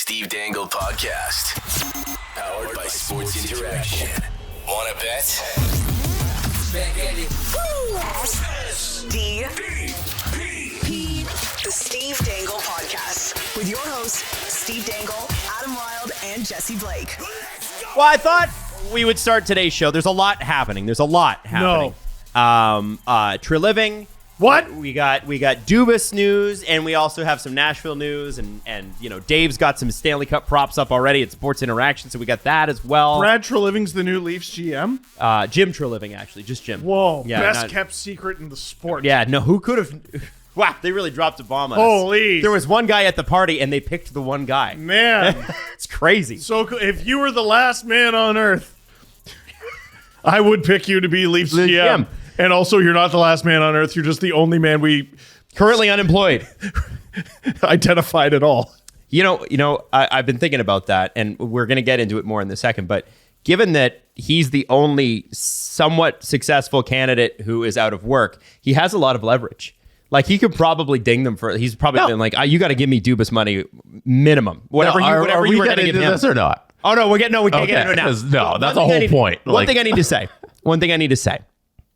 Steve Dangle Podcast. Powered by Sports Interaction. Wanna bet? SDPTEN, the Steve Dangle Podcast, with your hosts, Steve Dangle, Adam Wilde, and Jesse Blake. Well, I thought we would start today's show. There's a lot happening. Treliving. What? We got Dubas news, and we also have some Nashville news, and you know, Dave's got some Stanley Cup props up already at Sports Interaction, so we got that as well. Brad Treliving's the new Leafs GM? Jim Treliving, actually, just Jim. Whoa, Yeah, best kept secret in the sport. Yeah, no, who could have? Wow, they really dropped a bomb on us. Holy. There was one guy at the party, and they picked the one guy. Man. It's crazy. So if you were the last man on earth, I would pick you to be Leafs GM. And also, you're not the last man on earth. You're just the only man we Currently unemployed. identified at all. You know, I've been thinking about that, and we're going to get into it more in a second. But given that he's the only somewhat successful candidate who is out of work, he has a lot of leverage. Like, he could probably ding them for. He's probably been like, you got to give me Dubas money minimum, whatever you were going to give him. This or not? Oh no, we can't get into it now. No, that's the whole point. One thing I need to say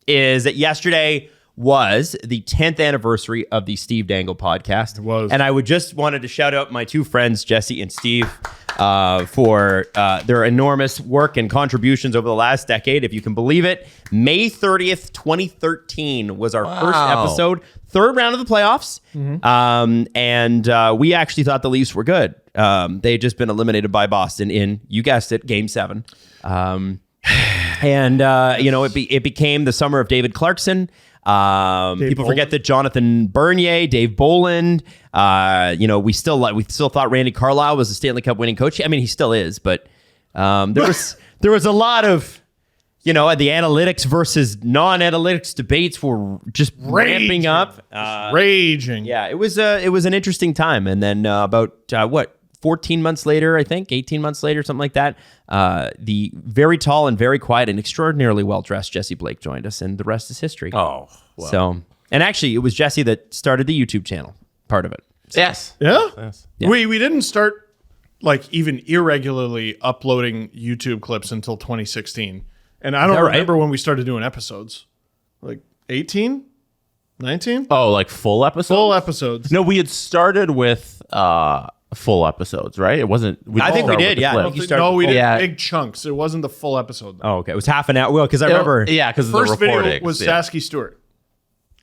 is that yesterday was the 10th anniversary of the Steve Dangle Podcast. It was. And I wanted to shout out my two friends, Jesse and Steve, for their enormous work and contributions over the last decade. If you can believe it, May 30th, 2013 was our first episode, third round of the playoffs. And we actually thought the Leafs were good. They had just been eliminated by Boston in, you guessed it, Game 7. And it became the summer of David Clarkson. People forget that Jonathan Bernier, Dave Boland. We still thought Randy Carlyle was a Stanley Cup winning coach. I mean, he still is, but there was a lot of the analytics versus non-analytics debates were just ramping up, Raging. Yeah, it was an interesting time. And then about 14 months later, I think 18 months later, something like that, the very tall and very quiet and extraordinarily well-dressed Jesse Blake joined us, and the rest is history. Oh, wow. So, and actually, it was Jesse that started the YouTube channel, part of it. So, Yes. Yeah? Yes. Yeah. We didn't start even irregularly uploading YouTube clips until 2016. And I don't remember when we started doing episodes. 18? 19? Oh, like full episodes? Full episodes. No, we had started with full episodes, right? It wasn't. I think we did, yeah. We did Yeah. big chunks. It wasn't the full episode. Oh, okay. It was half an hour. Well, because I remember because the First video recordings, was yeah. Sasky Stewart.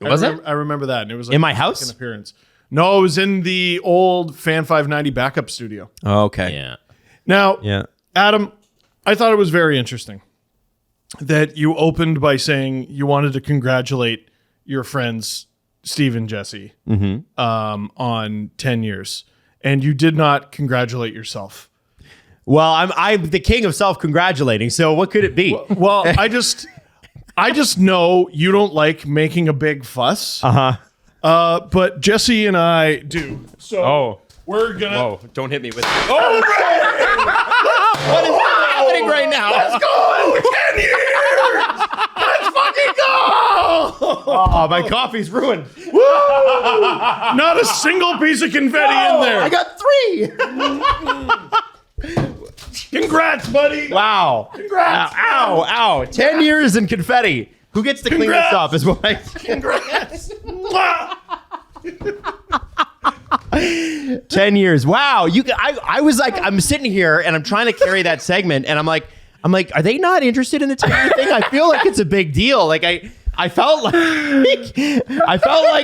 Was it? I remember that. And it was In my a house? second appearance. No, it was in the old Fan 590 backup studio. Oh, okay. Yeah. Now, Yeah. Adam, I thought it was very interesting that you opened by saying you wanted to congratulate your friends, Steve and Jesse, on 10 years. And you did not congratulate yourself. Well, I'm the king of self-congratulating. So what could it be? Well, I just know you don't like making a big fuss. But Jesse and I do. So we're gonna. Oh, don't hit me with it. Oh, what is happening right now? Let's go! 10 years! Let's fucking go! Oh, my coffee's ruined. Woo! Not a single piece of confetti in there. I got 3. Congrats, buddy. Wow. Congrats. Ow. 10 years in confetti. Who gets to clean this Congrats. up is what I... Congrats. 10 years. Wow. I was like, I'm sitting here and I'm trying to carry that segment and I'm like, are they not interested in the 10-year thing? I feel like it's a big deal. Like I felt like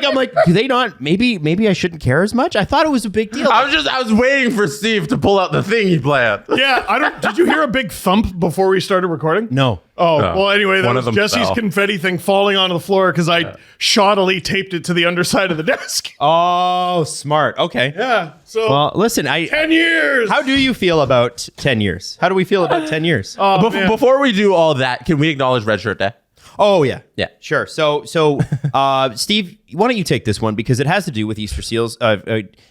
I'm like, do they not? Maybe I shouldn't care as much. I thought it was a big deal. I was waiting for Steve to pull out the thing he planned. Yeah, did you hear a big thump before we started recording? No. Oh, No. well, anyway, that One was of them Jesse's fell. confetti thing falling onto the floor because I shoddily taped it to the underside of the desk. Oh, smart. Okay. Yeah, so Well, listen, 10 years. how do you feel about 10 years? How do we feel about 10 years? Oh, man. Before we do all that, can we acknowledge Red Shirt Day? Oh, yeah. Yeah. Sure. So, Steve, why don't you take this one because it has to do with Easter seals,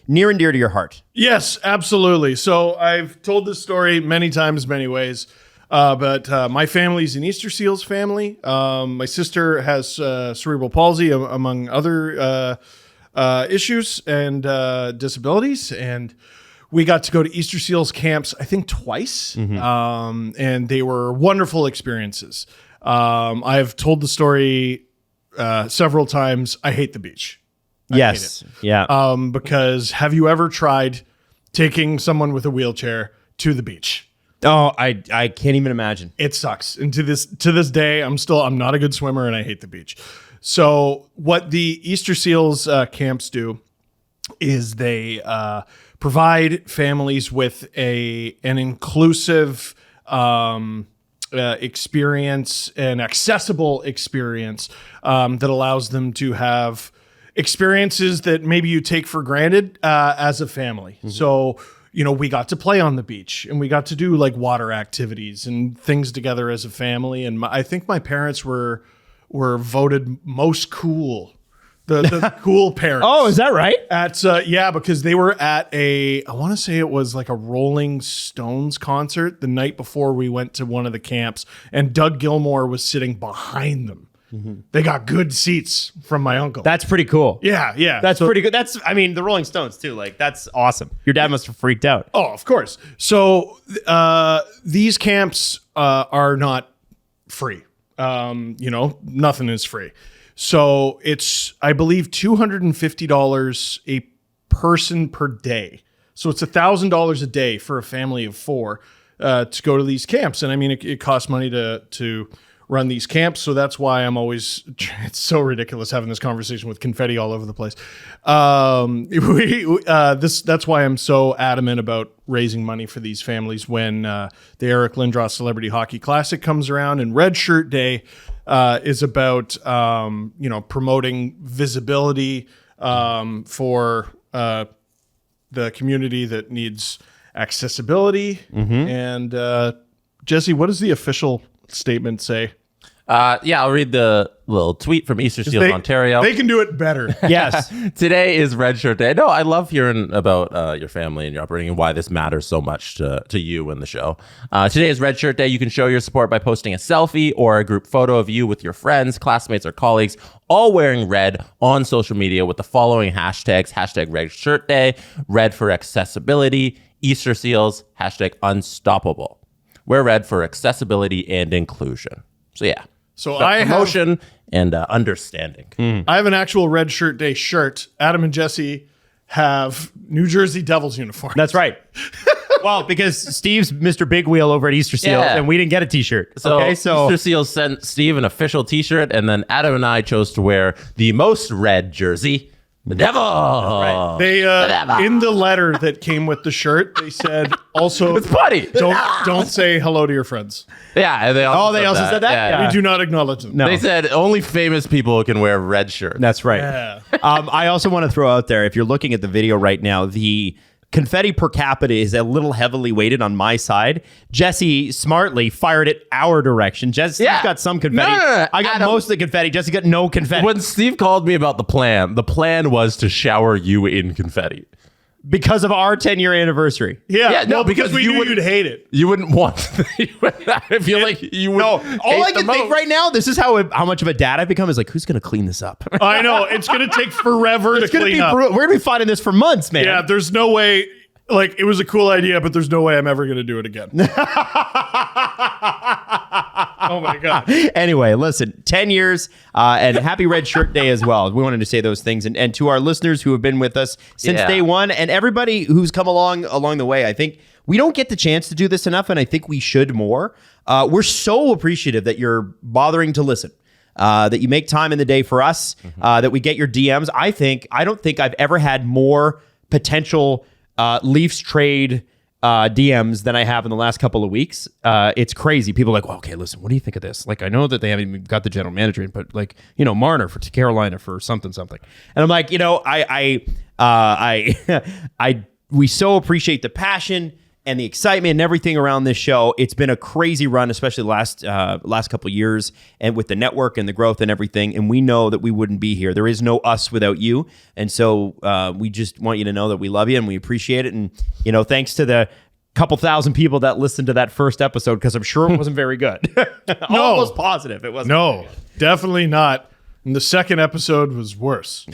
near and dear to your heart. Yes, absolutely. So I've told this story many times, many ways. But my family's an Easter Seals family. My sister has cerebral palsy, among other issues and disabilities. And we got to go to Easter Seals camps, I think twice. And they were wonderful experiences. I've told the story several times. I hate the beach. Yes. Yeah. Because have you ever tried taking someone with a wheelchair to the beach? Oh, I can't even imagine. It sucks. And to this day, I'm not a good swimmer and I hate the beach. So what the Easter Seals camps do is they provide families with an inclusive experience, an accessible experience that allows them to have experiences that maybe you take for granted as a family. So, we got to play on the beach and we got to do like water activities and things together as a family. And I think my parents were voted most cool. The cool parents. Oh, is that right? Because they were at I want to say it was like a Rolling Stones concert the night before we went to one of the camps, and Doug Gilmour was sitting behind them. They got good seats from my uncle. That's pretty cool. Yeah. That's pretty good. The Rolling Stones too. Like, that's awesome. Your dad must have freaked out. Oh, of course. So these camps are not free. Nothing is free. So it's, I believe, $250 a person per day. So it's $1,000 a day for a family of four to go to these camps. And I mean, it costs money to run these camps. So that's why it's so ridiculous having this conversation with confetti all over the place. That's why I'm so adamant about raising money for these families when the Eric Lindros Celebrity Hockey Classic comes around, and Red Shirt Day is about, promoting visibility for the community that needs accessibility. And Jesse, what does the official statement say? I'll read the little tweet from Easter Seals, Ontario. They can do it better. Yes. Today is Red Shirt Day. No, I love hearing about your family and your upbringing and why this matters so much to you and the show. Today is Red Shirt Day. You can show your support by posting a selfie or a group photo of you with your friends, classmates, or colleagues, all wearing red on social media with the following hashtags: hashtag Red Shirt Day, Red for Accessibility, Easter Seals, hashtag Unstoppable. Wear red for accessibility and inclusion. So yeah. So I emotion and understanding. I have an actual Red Shirt Day shirt. Adam and Jesse have New Jersey Devils uniforms. That's right. Well, because Steve's Mr. Big Wheel over at Easter Seals, and we didn't get a t-shirt. So So Easter Seals sent Steve an official t-shirt, and then Adam and I chose to wear the most red jersey, the Devil. Right. They in the letter that came with the shirt, they said also It's funny. don't say hello to your friends. Yeah. And they also said that? Yeah. We do not acknowledge them. No. They said only famous people can wear red shirts. That's right. Yeah. I also want to throw out there, if you're looking at the video right now, the confetti per capita is a little heavily weighted on my side. Jesse smartly fired it our direction. Jesse's got some confetti. No. I got Adam, most of the confetti. Jesse got no confetti. When Steve called me about the plan was to shower you in confetti. Because of our 10-year anniversary. Yeah, no, well, because we knew you'd hate it. You wouldn't want. I feel like you would. No, all I can think right now, this is how much of a dad I've become, is like, who's going to clean this up? I know. It's going to take forever to clean up. We're going to be fighting this for months, man. Yeah, there's no way. Like, it was a cool idea, but there's no way I'm ever going to do it again. Oh, my God. Anyway, listen, 10 years and happy Red Shirt Day as well. We wanted to say those things. And to our listeners who have been with us since day one, and everybody who's come along the way, I think we don't get the chance to do this enough, and I think we should more. We're so appreciative that you're bothering to listen. That you make time in the day for us, that we get your DMs. I don't think I've ever had more potential Leafs trade DMs than I have in the last couple of weeks. It's crazy. People are like, well, okay, listen, what do you think of this? Like, I know that they haven't even got the general manager in, but like, Marner for Carolina for something. And I'm like, we so appreciate the passion and the excitement and everything around this show. It's been a crazy run, especially the last couple of years, and with the network and the growth and everything. And we know that we wouldn't be here. There is no us without you. And so we just want you to know that we love you and we appreciate it. And, thanks to the couple thousand people that listened to that first episode, because I'm sure it wasn't very good. Almost positive it wasn't. No, definitely not And the second episode was worse.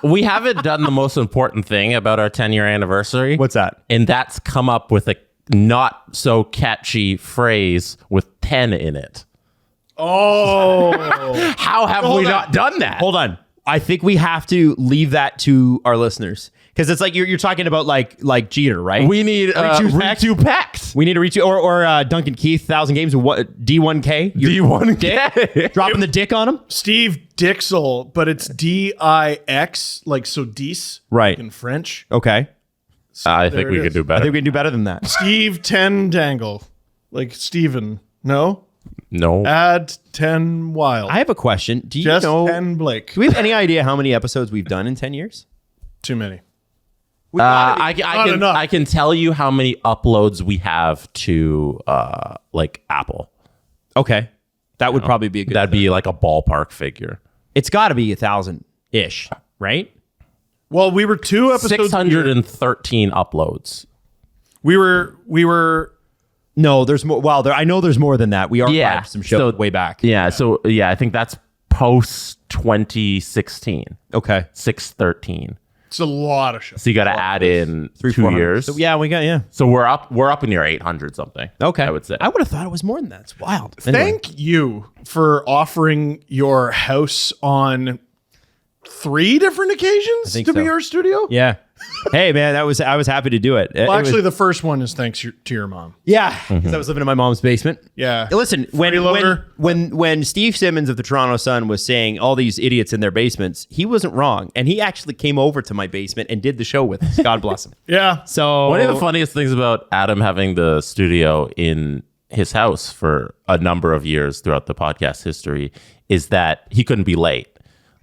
We haven't done the most important thing about our 10-year anniversary. What's that? And that's come up with a not so catchy phrase with 10 in it. Oh. How have we not done that? Hold on. I think we have to leave that to our listeners. Because it's like you're talking about like Jeter, right? We need Ritu Pex. We need to reach or Duncan Keith, 1,000 games, what D1K? D1K. Dropping the dick on him? Steve Dixel, but it's D-I-X, like so Dis, Right. like in French. Okay. I think we could do I better. think we can do better than that. Steve 10 Dangle, like Steven. No? No. Add 10 Wild. I have a question. Do you Just know? 10 Blake. Do we have any idea how many episodes we've done in 10 years? Too many. I can tell you how many uploads we have to like Apple. Okay. That would probably be a good. That'd be like a ballpark figure. It's got to be 1,000-ish, right? Well, we were 2 episodes. 613 uploads. We were. No, there's more. Well, I know there's more than that. We archived some shows So- way back. Yeah. So I think that's post 2016. Okay. 613. It's a lot of shit. So you got to add in 2 400. years. So, yeah, we got, yeah. So we're up in your 800 something. Okay. I would say. I would have thought it was more than that. It's wild. Anyway. Thank you for offering your house on 3 different occasions think to be so. our studio. Yeah. Hey, man, I was happy to do it. Well, actually, the first one is thanks to your mom. Yeah, because I was living in my mom's basement. Yeah. Listen, Freeloader. when Steve Simmons of the Toronto Sun was saying all these idiots in their basements, he wasn't wrong, and he actually came over to my basement and did the show with us. God bless him. Yeah. So One of the funniest things about Adam having the studio in his house for a number of years throughout the podcast history is that he couldn't be late.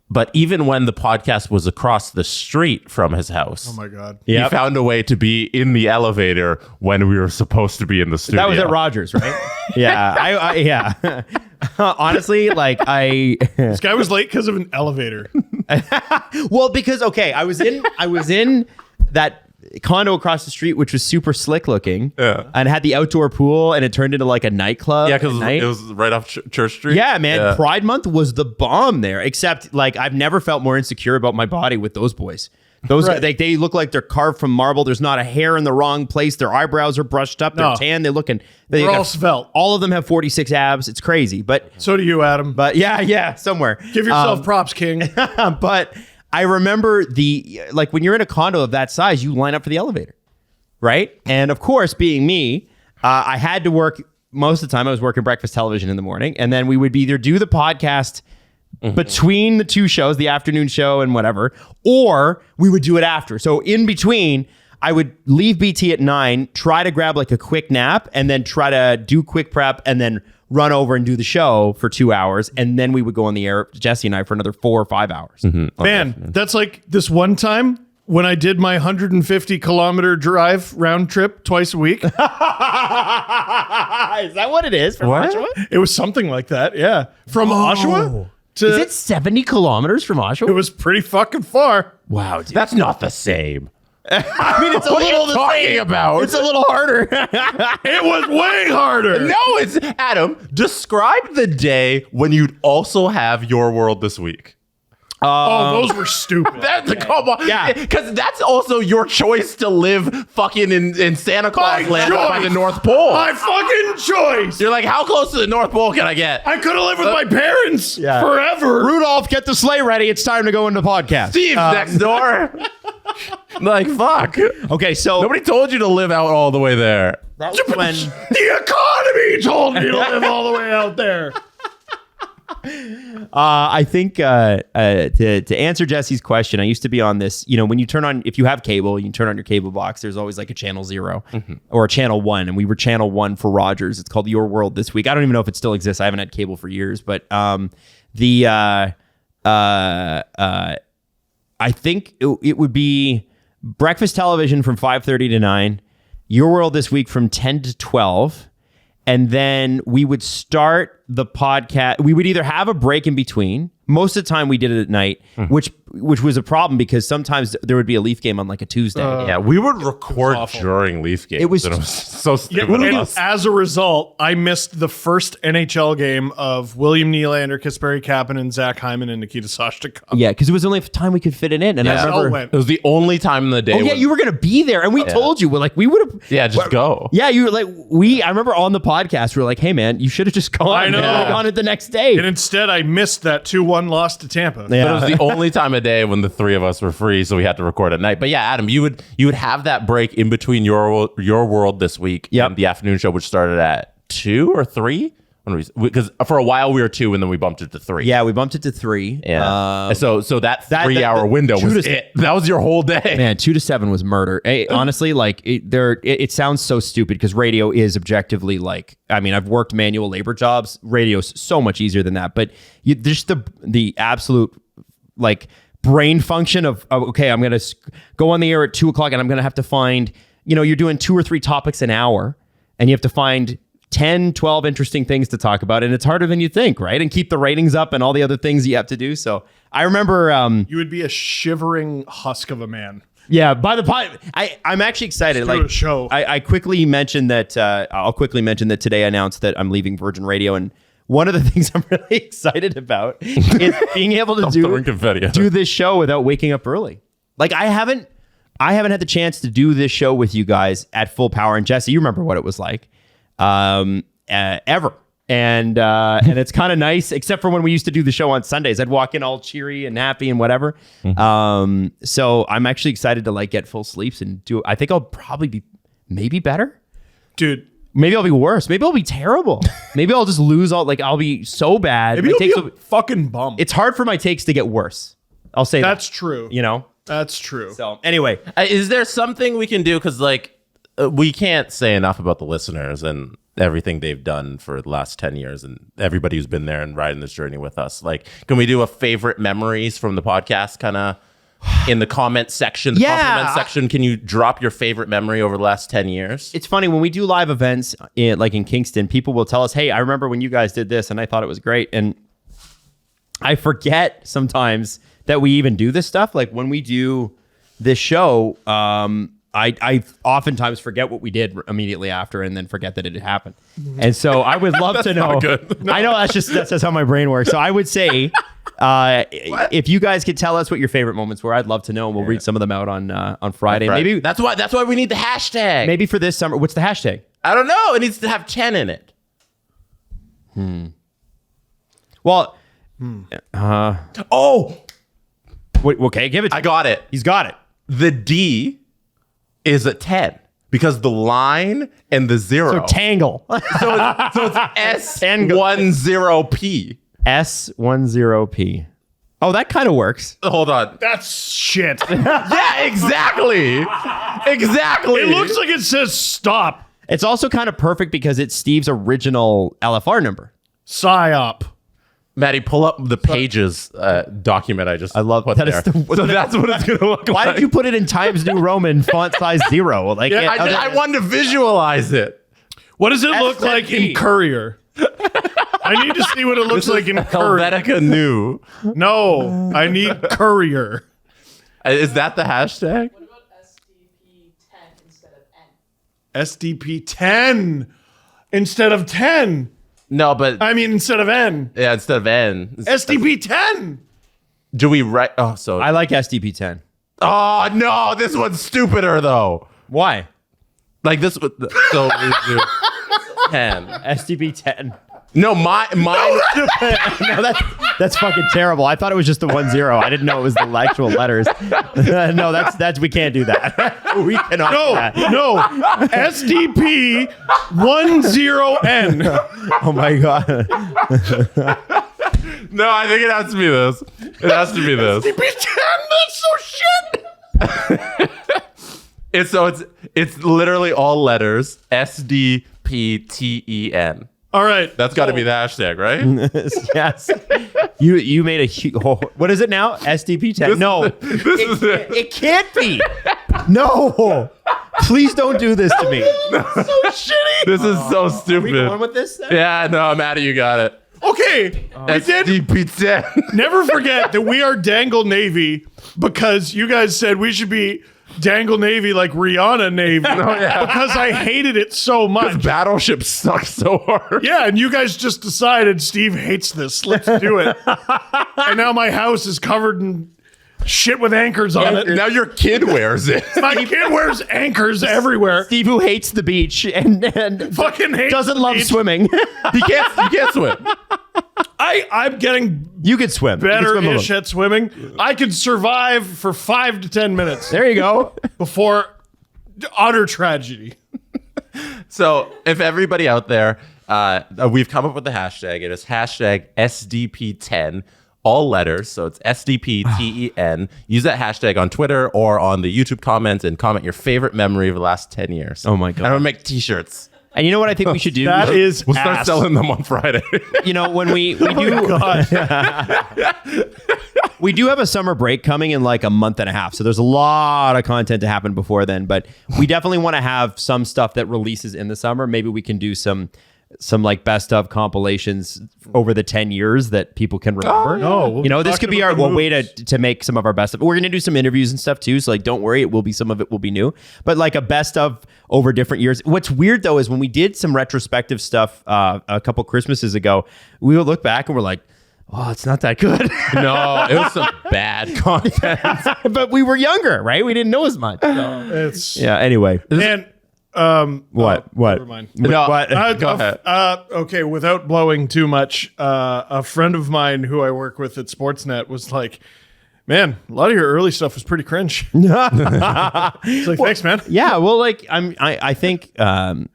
But even when the podcast was across the street from his house, Oh my God. he Yep. found a way to be in the elevator when we were supposed to be in the studio. that was at Rogers, right? Yeah, yeah. Honestly, This guy was late because of an elevator. well, because I was in that condo across the street, which was super slick looking, and had the outdoor pool, and it turned into like a nightclub. Yeah, at because night. it was right off Church Street. Yeah, man. Pride Month was the bomb there. Except, like, I've never felt more insecure about my body with those boys. Those they look like they're carved from marble. There's not a hair in the wrong place. Their eyebrows are brushed up. They're No. tan. They're They're all svelte. All of them have 46 abs. It's crazy. But So do you, Adam. yeah, somewhere. Give yourself props, King. But I remember when you're in a condo of that size, you line up for the elevator, right? And of course, being me, I had to work most of the time. I was working breakfast television in the morning, and then we would either do the podcast between the 2 shows, the afternoon show and whatever, or we would do it after. So in between, I would leave BT at 9, try to grab like a quick nap, and then try to do quick prep, and then run over and do the show for 2 hours, and then we would go on the air, Jesse and I, for another 4 or 5 hours. Man, that's like this one time when I did my 150-kilometer drive round trip twice a week. Is that what it is? From What? Oshawa? It was something like that, yeah. From Oshawa to... Is it 70 kilometers from Oshawa? It was pretty fucking far. Wow, dude. That's not the same. I mean, it's a What are little you talking about? It's a little harder. It was way harder. No, it's Adam. Describe the day when you'd also have Your World This Week. Oh, those were stupid. Come on. Yeah. Because that's also your choice to live fucking in Santa Claus My land up by choice. the North Pole. My fucking choice. You're like, how close to the North Pole can I get? I could have lived with my parents forever. Rudolph, get the sleigh ready. It's time to go into the podcast. Steve's next door. Like, fuck. Okay, so Nobody told you to live out all the way there. that was when The economy told me to live all the way out there. I think to answer Jesse's question, I used to be on this. You know, when you turn on, if you have cable, you turn on your cable box. There's always like a channel 0 or a channel 1, and we were channel 1 for Rogers. It's called Your World This Week. I don't even know if it still exists. I haven't had cable for years, but I think it would be breakfast television from 5:30 to 9, Your World This Week from 10 to 12, and then we would start the podcast, we would either have a break in between. Most of the time we did it at night, which was a problem because sometimes there would be a Leaf game on like a Tuesday. Yeah, we would record during Leaf games. It was so stupid. of us. As a result, I missed the first NHL game of William Nylander, Kasperi Kapanen, Zach Hyman, and Nikita Soshnikov. Yeah, because it was the only time we could fit it in. And I Yeah. remember, went. It was the only time in the day. oh yeah, when- you were gonna be there, and we told you, we're like, we would have. Yeah, just go. Yeah, you were like, I remember on the podcast, we were like, hey man, you should have just gone. I know. Gone it the next day. And instead, I missed that 2-1 loss to Tampa. But it was the only time of day when the three of us were free, so we had to record at night. But yeah, Adam, you would have that break in between your world this week and the afternoon show, which started at 2 or 3. Because for a while we were 2, and then we bumped it to 3. Yeah, we bumped it to 3. Yeah. So that 3-hour window was it. That was your whole day. Man, 2 to 7 was murder. Hey, honestly, like it sounds so stupid because radio is objectively like, I mean, I've worked manual labor jobs. Radio's so much easier than that. But just the absolute like brain function of okay, I'm gonna go on the air at 2 o'clock, and I'm gonna have to find, you're doing 2 or 3 topics an hour, and you have to find 10, 12 interesting ththings to talk about, and it's harder than you think, right? And keep the ratings up and all the other things you have to do. So I remember You would be a shivering husk of a man. yeah, by the pod, I'm actually excited. Let's do a show. I quickly mentioned that I'll quickly mention that today I announced that I'm leaving Virgin Radio, and one of the things I'm really excited about is being able to throwing confetti at do this show without waking up early. Like I haven't had the chance to do this show with you guys at full power. And Jesse, you remember what it was like ever. And it's kind of nice, except for when we used to do the show on Sundays. I'd walk in all cheery and happy and whatever. So I'm actually excited to like get full sleeps and do. I think I'll probably be maybe better. Dude, Maybe I'll be worse. Maybe I'll be terrible. Maybe I'll just lose all. Like I'll be so bad. maybe My you'll takes be a fucking bum. it's hard for my takes to get worse. I'll say That's that. true. That's true. So anyway, Is there something we can do? Because we can't say enough about the listeners and everything they've done for the last 10 years and everybody who's been there and riding this journey with us. Like, can we do a favorite memories from the podcast kind of in the comment section, the compliment section? Can you drop your favorite memory over the last 10 years? it's funny when we do live events like in Kingston, people will tell us, hey, I remember when you guys did this and I thought it was great. And I forget sometimes that we even do this stuff. Like when we do this show, I oftentimes forget what we did immediately after and then forget that it had happened. And so I would love to know. I know that's just how my brain works. So I would say, if you guys could tell us what your favorite moments were, I'd love to know. And we'll read some of them out on Friday. Right. Maybe That's why we need the hashtag. maybe for this summer. What's the hashtag? I don't know. It needs to have 10 in it. Well, Oh, wait, okay, give it to I got it. He's got it. The D is a 10 because the line and the 0. So tangle. So it's S10P. S10P. Oh, that kind of works. Hold on. That's shit. Yeah, exactly. Exactly. It looks like it says stop. It's also kind of perfect because it's Steve's original LFR number. PSYOP. Maddie, pull up the Pages document I love put that. there. So that's what it's going to look Why like. did you put it in Times New Roman font size 0? Like, Yeah, I wanted to visualize it. What does it look like in Courier? I need to see what it looks like in Courier. Helvetica New. No, I need Courier. Is that the hashtag? What about SDPTEN instead of N? SDP10 instead of 10. No, but I mean, instead of N. yeah, instead of N. SDP10. Do we write? Oh, so. I like SDP10. Oh, no. This one's stupider, though. Why? Like this. So we do 10. SDP10. No, mine. No, that's fucking terrible. I thought it was just the 10. I didn't know it was the actual letters. No, that's we can't do that. We cannot do that. No, SDP10N. Oh my god. No, I think it has to be this. It has to be this. SDP10, that's so shit. It's literally all letters. SDPTEN. All right. That's got to be the hashtag, right? Yes. You made a huge. Oh, what is it now? SDP10. No, This is it. it can't be. No. Please don't do this to me. So shitty. This is so Are we stupid. going with this? Then? Yeah, no, Maddie, you got it. Okay, we did. SDPTEN. Never forget that we are Dangle Navy because you guys said we should be Dangle Navy like Rihanna Navy because I hated it so much. Battleship sucks so hard. Yeah, and you guys just decided Steve hates this. Let's do it. And now my house is covered in shit with anchors on it. Now your kid wears it. My kid wears anchors everywhere. Steve, who hates the beach and Fucking hates doesn't the love beach. swimming. You can't swim. I'm getting You could swim. You could swim a better-ish little. at swimming. I could survive for 5 to 10 minutes There you go. before utter tragedy. So if everybody out there, we've come up with the hashtag. It is hashtag SDP10, all letters. So it's SDPTEN. Use that hashtag on Twitter or on the YouTube comments and comment your favorite memory of the last 10 years. Oh my God. And I'm going to make t-shirts. And you know what I think we should do? That is We'll start ass. selling them on Friday. You know, when we do we do have a summer break coming in like a month and a half. So there's a lot of content to happen before then, but we definitely want to have some stuff that releases in the summer. Maybe we can do some like best of compilations over the 10 years that people can remember. no, we'll you know, be this could talking be about our the way movies. to make some of our best of. We're going to do some interviews and stuff too. So like, don't worry. It will be, some of it will be new, but like a best of over different years. What's weird though, is when we did some retrospective stuff a couple Christmases ago, we would look back and we're like, oh, it's not that good. No, it was some bad content. But we were younger, right? We didn't know as much. So. It's Yeah. Anyway, and what? never mind. No, What? go ahead. Okay, without blowing too much, a friend of mine who I work with at Sportsnet was like, "Man, a lot of your early stuff was pretty cringe." It's like, thanks, man. Yeah. Well, like I think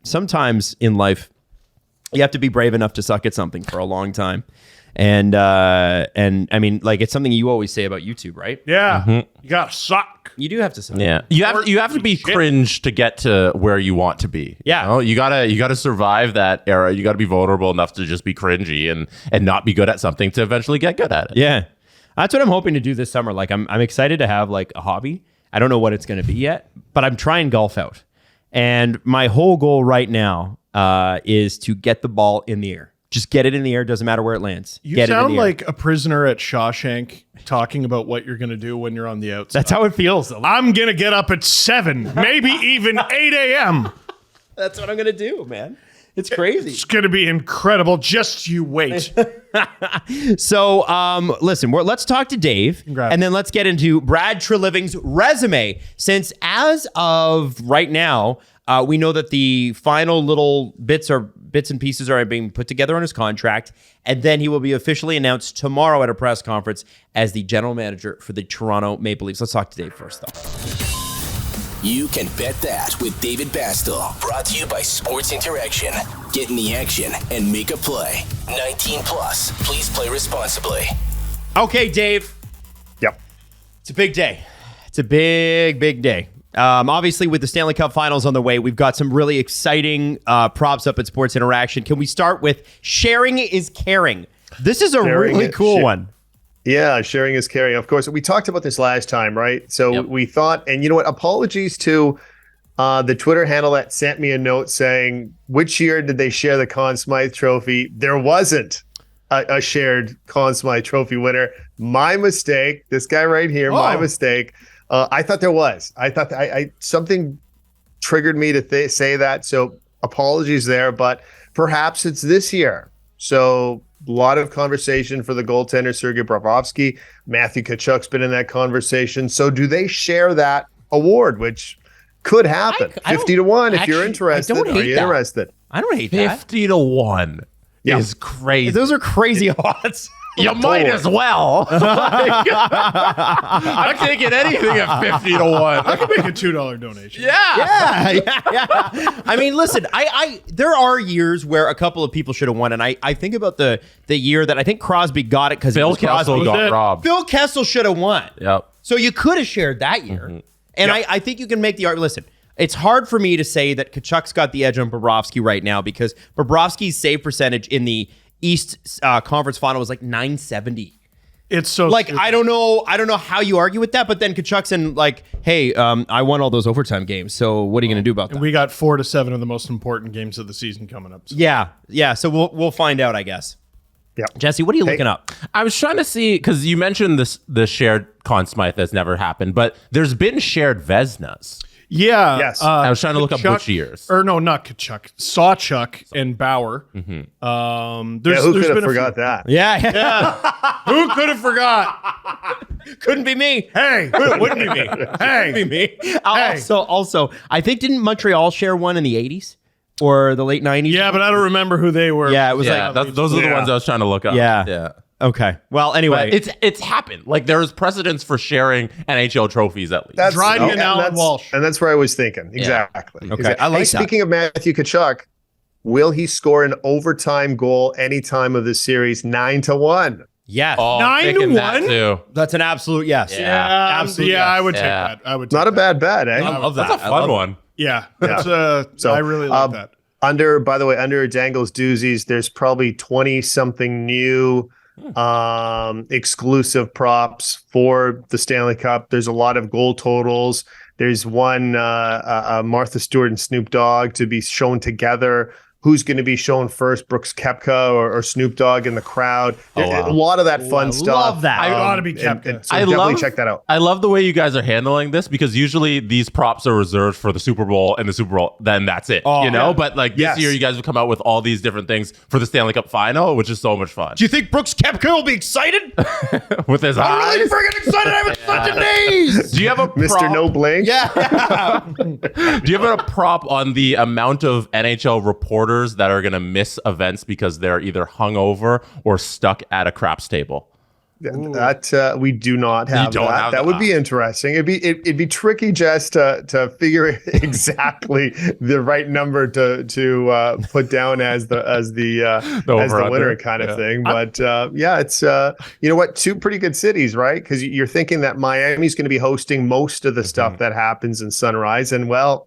sometimes in life you have to be brave enough to suck at something for a long time. And I mean, like, it's something you always say about YouTube, right? Yeah, you gotta suck. You do have to suck. Yeah, you have to be cringe to get to where you want to be. Yeah. you know? you gotta survive that era. You gotta be vulnerable enough to just be cringy and not be good at something to eventually get good at it. Yeah. That's what I'm hoping to do this summer. Like, I'm excited to have like a hobby. I don't know what it's going to be yet, but I'm trying golf out. And my whole goal right now is to get the ball in the air. Just get it in the air. Doesn't matter where it lands. You Get it in sound the air. like a prisoner at Shawshank talking about what you're gonna do when you're on the outside. That's how it feels. I'm gonna get up at 7, maybe even 8 a.m. That's what I'm going to do, man. It's crazy. It's gonna be incredible. Just you wait. So, listen, let's talk to Dave, Congrats. and then let's get into Brad Treliving's resume. Since as of right now, we know that the final little bits and pieces are being put together on his contract, and then he will be officially announced tomorrow at a press conference as the general manager for the Toronto Maple Leafs. Let's talk to Dave first, though. You can bet that with David Bastel. Brought to you by Sports Interaction. Get in the action and make a play. 19 plus. Please play responsibly. Okay, Dave. Yep. It's a big day. It's a big, big day. Obviously, with the Stanley Cup Finals on the way, we've got some really exciting props up at Sports Interaction. Can we start with sharing is caring? This is a really cool one. Yeah, sharing is caring. Of course, we talked about this last time, right? So we thought, and you know what? Apologies to the Twitter handle that sent me a note saying, which year did they share the Conn Smythe Trophy? There wasn't a shared Conn Smythe Trophy winner. My mistake. This guy right here, my mistake. I thought there was. I thought I something triggered me to say that. So apologies there, but perhaps it's this year. So a lot of conversation for the goaltender, Sergei Bobrovsky. Matthew Tkachuk's been in that conversation. So do they share that award, which could happen? I 50 to 1 if actually, you're interested. I don't Are hate you that. interested? I don't hate that. 50 to 1 is crazy. Those are crazy odds. You might as well. I'm taking anything at 50 to 1. I could make a $2 donation. Yeah. I mean, listen, I there are years where a couple of people should have won, and I think about the year that I think Crosby got it because Phil Kessel got robbed. Phil Kessel should have won. Yep. So you could have shared that year. And I think you can make the argument. Listen, it's hard for me to say that Tkachuk's got the edge on Bobrovsky right now because Bobrovsky's save percentage in the East Conference Final was like 970. It's so Like, stupid. I don't know how you argue with that, but then Tkachuk's in like, hey, I won all those overtime games, so what are you going to do about that? We got 4 to 7 of the most important games of the season coming up. So Yeah. So we'll find out, I guess. Yeah. Jesse, what are you looking up? I was trying to see, because you mentioned the shared Conn Smythe that's never happened, but there's been shared Vezinas. Yeah. Yes. I was trying to look up Kachuk- which years. Or no, not Kachuk. Sawchuk and Bauer. Who could have forgot that? Yeah. Who could have forgot? Couldn't be me. Hey, Wouldn't be me. hey. Be me. Also, I think didn't Montreal share one in the 80s or the late 90s? Yeah, but I don't remember who they were. Yeah, it was Yeah, those are the ones I was trying to look up. Yeah. Okay. Well, anyway. But it's happened. Like, there's precedence for sharing NHL trophies at least. Dryden and Alan Walsh. And that's where I was thinking. Exactly. Okay, I like that. Speaking of Matthew Tkachuk, will he score an overtime goal any time of this series? 9-1. Yes. Oh, 9-1? too. That's an absolute yes. Absolutely. Yeah, I would take Yeah. that. I would. Not take a bad bet, eh? I love that. That's a fun one. Yeah. That's So, I really like that. By the way, under Dangle's doozies, there's probably 20 something new exclusive props for the Stanley Cup. There's a lot of goal totals. There's one Martha Stewart and Snoop Dogg to be shown together. Who's going to be shown first, Brooks Koepka or Snoop Dogg in the crowd? A lot of that fun stuff. love that. I gotta be and Koepka. so definitely check that out. I love the way you guys are handling this, because usually these props are reserved for the Super Bowl and the Super Bowl. Then that's it, But like this year, you guys have come out with all these different things for the Stanley Cup Final, which is so much fun. Do you think Brooks Koepka will be excited? With his I'm eyes. really freaking excited. I have such a knees. Do you have a Mr. prop? No Blink? Yeah. Do you have a prop on the amount of NHL reporters that are going to miss events because they're either hungover or stuck at a craps table? That we do not have. don't that. have That would that. be interesting. It'd be tricky just to figure exactly the right number to put down as the winner kind of thing. But it's you know what, two pretty good cities, right? Because you're thinking that Miami's going to be hosting most of the stuff that happens in Sunrise, and well,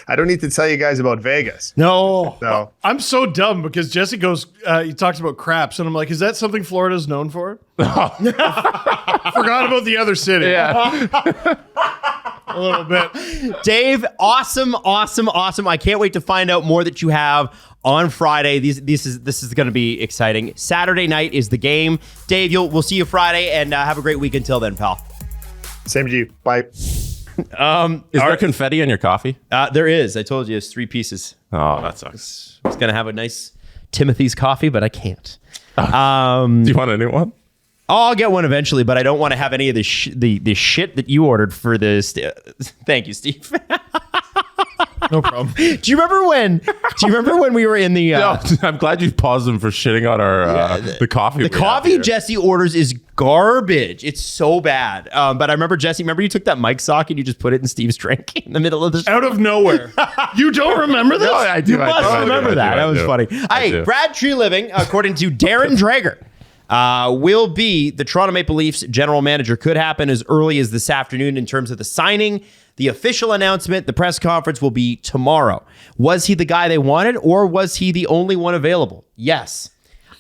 I don't need to tell you guys about Vegas. No. So I'm so dumb because Jesse goes, he talks about craps, and I'm like, is that something Florida's known for? Forgot about the other city. Yeah. A little bit. Dave, awesome. I can't wait to find out more that you have on Friday. This is going to be exciting. Saturday night is the game. Dave, we'll see you Friday, and have a great week until then, pal. same to you. Bye. Is there confetti in your coffee? There is. I told you it's 3 pieces. Oh, that sucks. I was going to have a nice Timothy's coffee, but I can't. Do you want a new one? I'll get one eventually, but I don't want to have any of the shit that you ordered for this. Thank you, Steve. No problem. Do you remember when we were in the No, I'm glad you paused him for shitting on our the coffee. the coffee Jesse orders is garbage. It's so bad. But I remember, Jesse, you took that mic sock and you just put it in Steve's drink in the middle of the show? Out of nowhere. You don't remember this? No, I do. You must remember that. That was funny. Hey, do. Brad Treliving, according to Darren Dreger, will be the Toronto Maple Leafs general manager. Could happen as early as this afternoon in terms of the signing. The official announcement, the press conference, will be tomorrow. Was he the guy they wanted, or was he the only one available? Yes.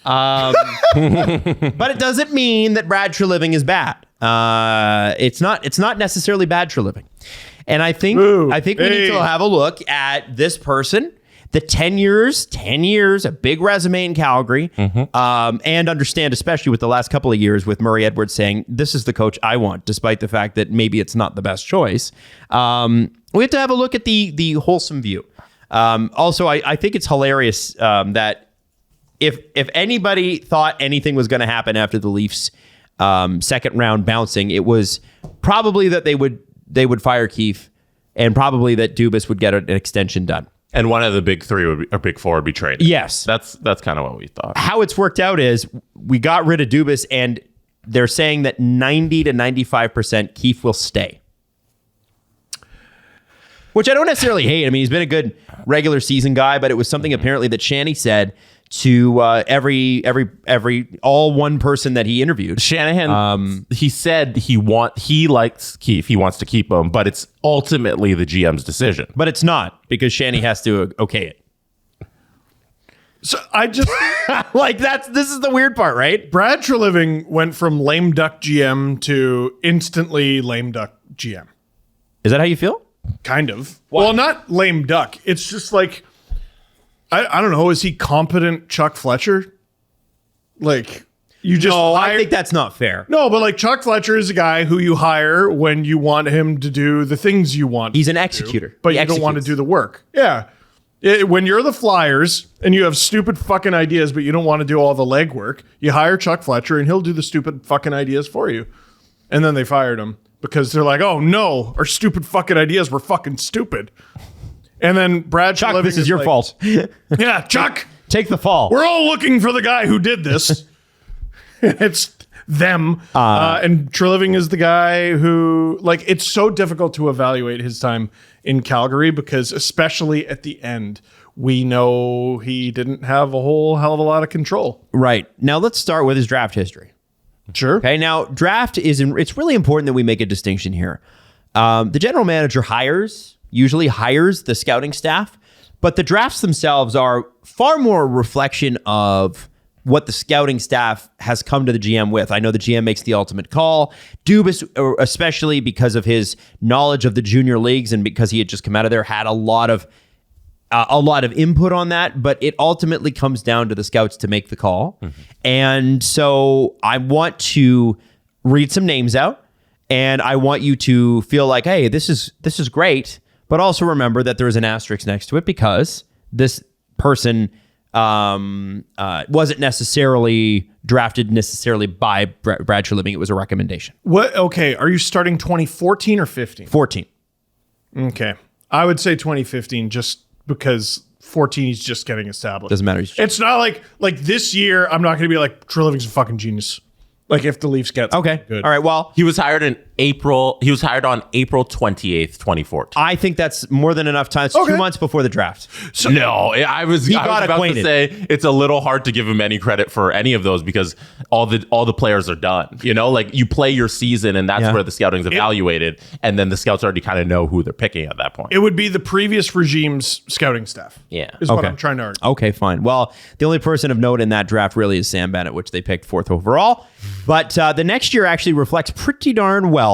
But it doesn't mean that Brad Treliving is bad. It's not necessarily bad Treliving. And I think we need to have a look at this person. The 10 years, a big resume in Calgary, and understand, especially with the last couple of years with Murray Edwards saying, this is the coach I want, despite the fact that maybe it's not the best choice. We have to have a look at the wholesome view. Also, I think it's hilarious that if anybody thought anything was going to happen after the Leafs' second round bouncing, it was probably that they would fire Keefe, and probably that Dubas would get an extension done. And one of the big three big four would be traded. Yes. That's kind of what we thought. How it's worked out is we got rid of Dubas, and they're saying that 90 to 95% Keefe will stay. Which I don't necessarily hate. I mean, he's been a good regular season guy, but it was something apparently that Shanny said to all one person that he interviewed. Shanahan, he said he likes Keefe. He wants to keep him, but it's ultimately the GM's decision. But it's not, because Shanny has to okay it. So I just this is the weird part, right? Brad Treliving went from lame duck GM to instantly lame duck GM. Is that how you feel? Kind of. Well, not lame duck. It's just like, I don't know. Is he competent Chuck Fletcher? Like you just I think that's not fair. No, but like Chuck Fletcher is a guy who you hire when you want him to do the things you want. He's an executor. But He you don't want to executes. do the work. Yeah. When you're the Flyers and you have stupid fucking ideas, but you don't want to do all the legwork, you hire Chuck Fletcher and he'll do the stupid fucking ideas for you. And then they fired him because they're like, oh no, our stupid fucking ideas were fucking stupid. And then Brad Chuck, Treliving this is your like, fault. Yeah, Chuck, Take the fall. we're all looking for the guy who did this. It's them. And Treliving is the guy who, like, it's so difficult to evaluate his time in Calgary because, especially at the end, we know he didn't have a whole hell of a lot of control. Right. Now let's start with his draft history. Sure. Okay. Now, draft it's really important that we make a distinction here. The general manager usually hires the scouting staff, but the drafts themselves are far more a reflection of what the scouting staff has come to the GM with. I know the GM makes the ultimate call. Dubas, especially because of his knowledge of the junior leagues and because he had just come out of there, had a lot of input on that, but it ultimately comes down to the scouts to make the call. Mm-hmm. And so I want to read some names out, and I want you to feel like, hey, this is great, but also remember that there is an asterisk next to it because this person wasn't necessarily drafted by Brad Treliving. It was a recommendation. What? Okay. Are you starting 2014 or 15? 14. Okay. I would say 2015 just because 14 he's just getting established. Doesn't matter. It's not like this year I'm not going to be like Treliving's a fucking genius. Like if the Leafs get Okay. good. All right. Well, He was hired on April 28th, 2014. I think that's more than enough time. It's Okay. 2 months before the draft. No, I was got about acquainted. to say it's a little hard to give him any credit for any of those because all the players are done. You know, like you play your season and that's Yeah. where the scouting's evaluated, and then the scouts already kind of know who they're picking at that point. It would be the previous regime's scouting staff. Yeah. Is what Okay. I'm trying to argue. Okay, fine. Well, the only person of note in that draft really is Sam Bennett, which they picked 4th overall. But the next year actually reflects pretty darn well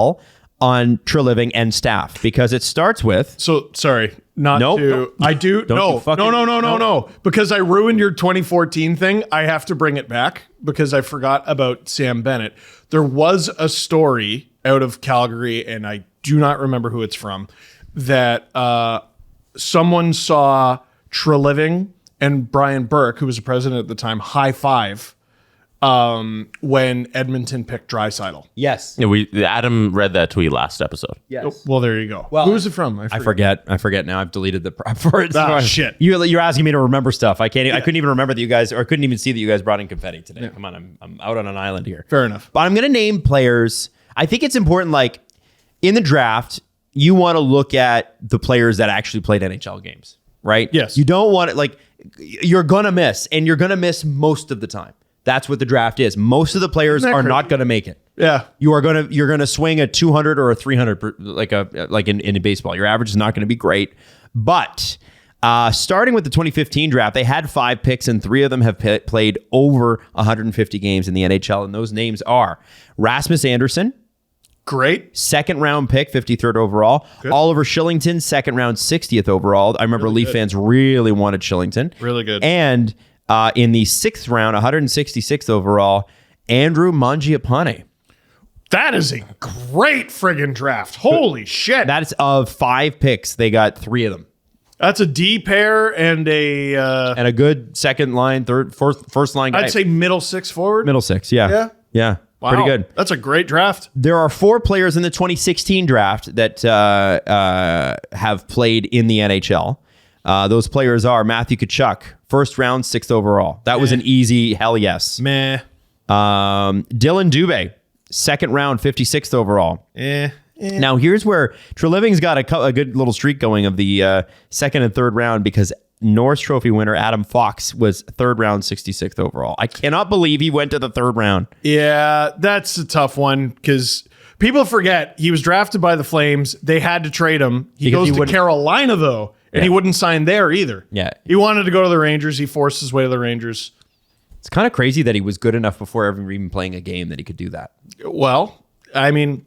on Treliving and staff because it starts with So sorry, not Nope. to. Nope. I do. Don't No, you fucking- no. Because I ruined your 2014 thing. I have to bring it back because I forgot about Sam Bennett. There was a story out of Calgary, and I do not remember who it's from, that someone saw Treliving and Brian Burke, who was the president at the time, high five when Edmonton picked Draisaitl. yes. Yeah, Adam read that tweet last episode. Yes. Well, there you go. Well, who was it from? I forget now. I've deleted the prop for it. Ah, So shit. You're asking me to remember stuff. I can't. I couldn't even remember that you guys, or I couldn't even see that you guys brought in confetti today. Come on, I'm out on an island here. Fair enough. But I'm going to name players. I think it's important, like in the draft, you want to look at the players that actually played NHL games, right? Yes. You don't want it, like, you're going to miss, and you're going to miss most of the time. That's what the draft is. Most of the players Isn't that are crazy? not going to make it. Yeah. You're gonna swing a 200 or a 300 like in baseball. Your average is not going to be great, but starting with the 2015 draft, they had 5 picks and 3 of them have played over 150 games in the NHL, and those names are Rasmus Anderson, Great. 2nd round pick, 53rd overall. Good. Oliver Shillington, 2nd round, 60th overall. I remember Leaf fans really wanted Shillington. Really good. And in the 6th round, 166th overall, Andrew Mangiapane. That is a great friggin' draft. Holy shit. That's of 5 picks. They got 3 of them. That's a D pair and And a good second line, first line guy. I'd say middle 6 forward. middle 6. Yeah. Yeah? Yeah. Wow. Pretty good. That's a great draft. There are 4 players in the 2016 draft that have played in the NHL. Those players are Matthew Tkachuk, 1st round, 6th overall. That was an easy hell yes. Meh. Dylan Dubé, 2nd round, 56th overall. Now, here's where Treliving's got a good little streak going of the 2nd and 3rd round because Norris Trophy winner Adam Fox was 3rd round, 66th overall. I cannot believe he went to the 3rd round. Yeah, that's a tough one because people forget he was drafted by the Flames. They had to trade him. He Because goes he to wouldn't- Carolina, though, and he wouldn't sign there either. Yeah. He wanted to go to the Rangers. He forced his way to the Rangers. It's kind of crazy that he was good enough before ever even playing a game that he could do that. Well, I mean,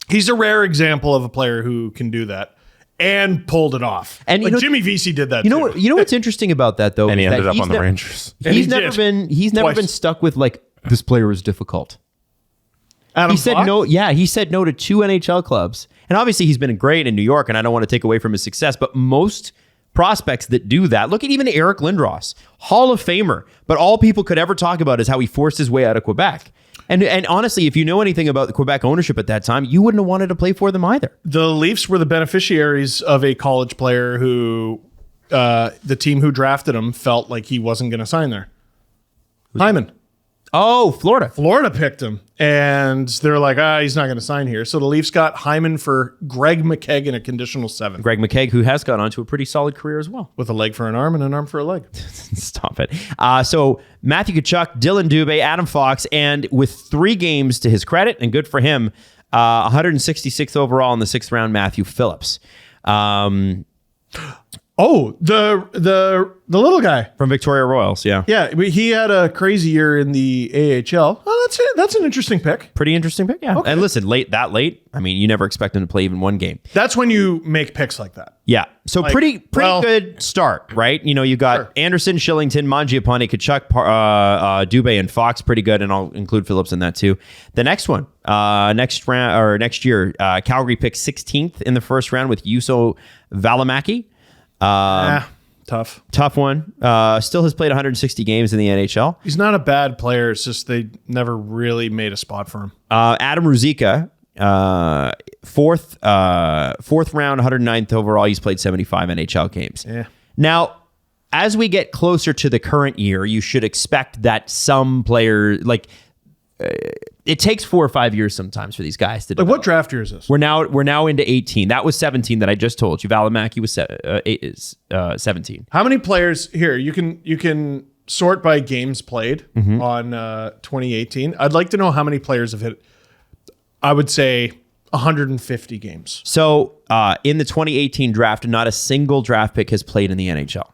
he's a rare example of a player who can do that. and pulled it off. And like Jimmy Vesey did that. You know what's interesting about that though? And he is ended that up he's on the Rangers. He's never been stuck with like this player was difficult. Adam He said Fox? no. Yeah, he said no to 2 NHL clubs, and obviously he's been great in New York. And I don't want to take away from his success, but most prospects that do that, look at even Eric Lindros, Hall of Famer, but all people could ever talk about is how he forced his way out of Quebec. And honestly, if you know anything about the Quebec ownership at that time, you wouldn't have wanted to play for them either. The Leafs were the beneficiaries of a college player who the team who drafted him felt like he wasn't going to sign there. Hyman. Oh, Florida. Florida picked him, and they're like, he's not going to sign here. So the Leafs got Hyman for Greg McKegg in a conditional 7. Greg McKegg, who has gone on to a pretty solid career as well. With a leg for an arm and an arm for a leg. Stop it. So Matthew Tkachuk, Dylan Dubé, Adam Fox, and with 3 games to his credit, and good for him, 166th overall in the 6th round, Matthew Phillips. The little guy From Victoria Royals, yeah. Yeah, he had a crazy year in the AHL. Oh, that's it. That's an interesting pick. Pretty interesting pick, yeah. Okay. And listen, late, I mean, you never expect him to play even one game. That's when you make picks like that. Yeah. So Like, pretty well- good start, right? You know, you got Sure. Anderson, Shillington, Mangiapane, Tkachuk, Dubé, and Fox, pretty good, and I'll include Phillips in that too. The next one, next year, Calgary picked 16th in the first round with Juuso Valimaki. Tough. Tough one. Still has played 160 games in the NHL. He's not a bad player. It's just they never really made a spot for him. Adam Ruzicka, fourth round, 109th overall. He's played 75 NHL games. Yeah. Now, as we get closer to the current year, you should expect that some player, it takes 4 or 5 years sometimes for these guys to Like, develop. what draft year is this? We're now into 18. That was 17 that I just told you. Valimaki was 17. How many players here? You can sort by games played Mm-hmm. on 2018. I'd like to know how many players have hit. I would say 150 games. So in the 2018 draft, not a single draft pick has played in the NHL.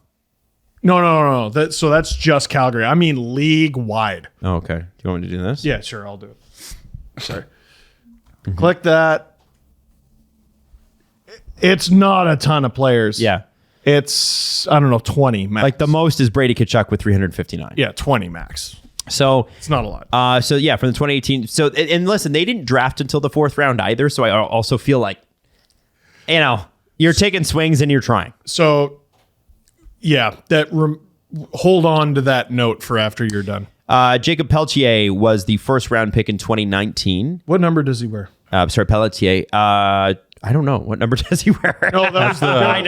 No. So that's just Calgary. I mean league wide. Oh, okay. Do you want me to do this? Yeah, sure. I'll do it. Sorry. Click that. It's not a ton of players. Yeah. It's, I don't know, 20 max. Like the most is Brady Tkachuk with 359. Yeah, 20 max. So It's not a lot. So yeah, from the 2018. So and listen, they didn't draft until the 4th round either. So I also feel like, you're taking swings and you're trying. So, yeah, hold on to that note for after you're done. Jacob Pelletier was the 1st round pick in 2019. What number does he wear? Sorry, Pelletier. I don't know. What number does he wear? No, that was the. I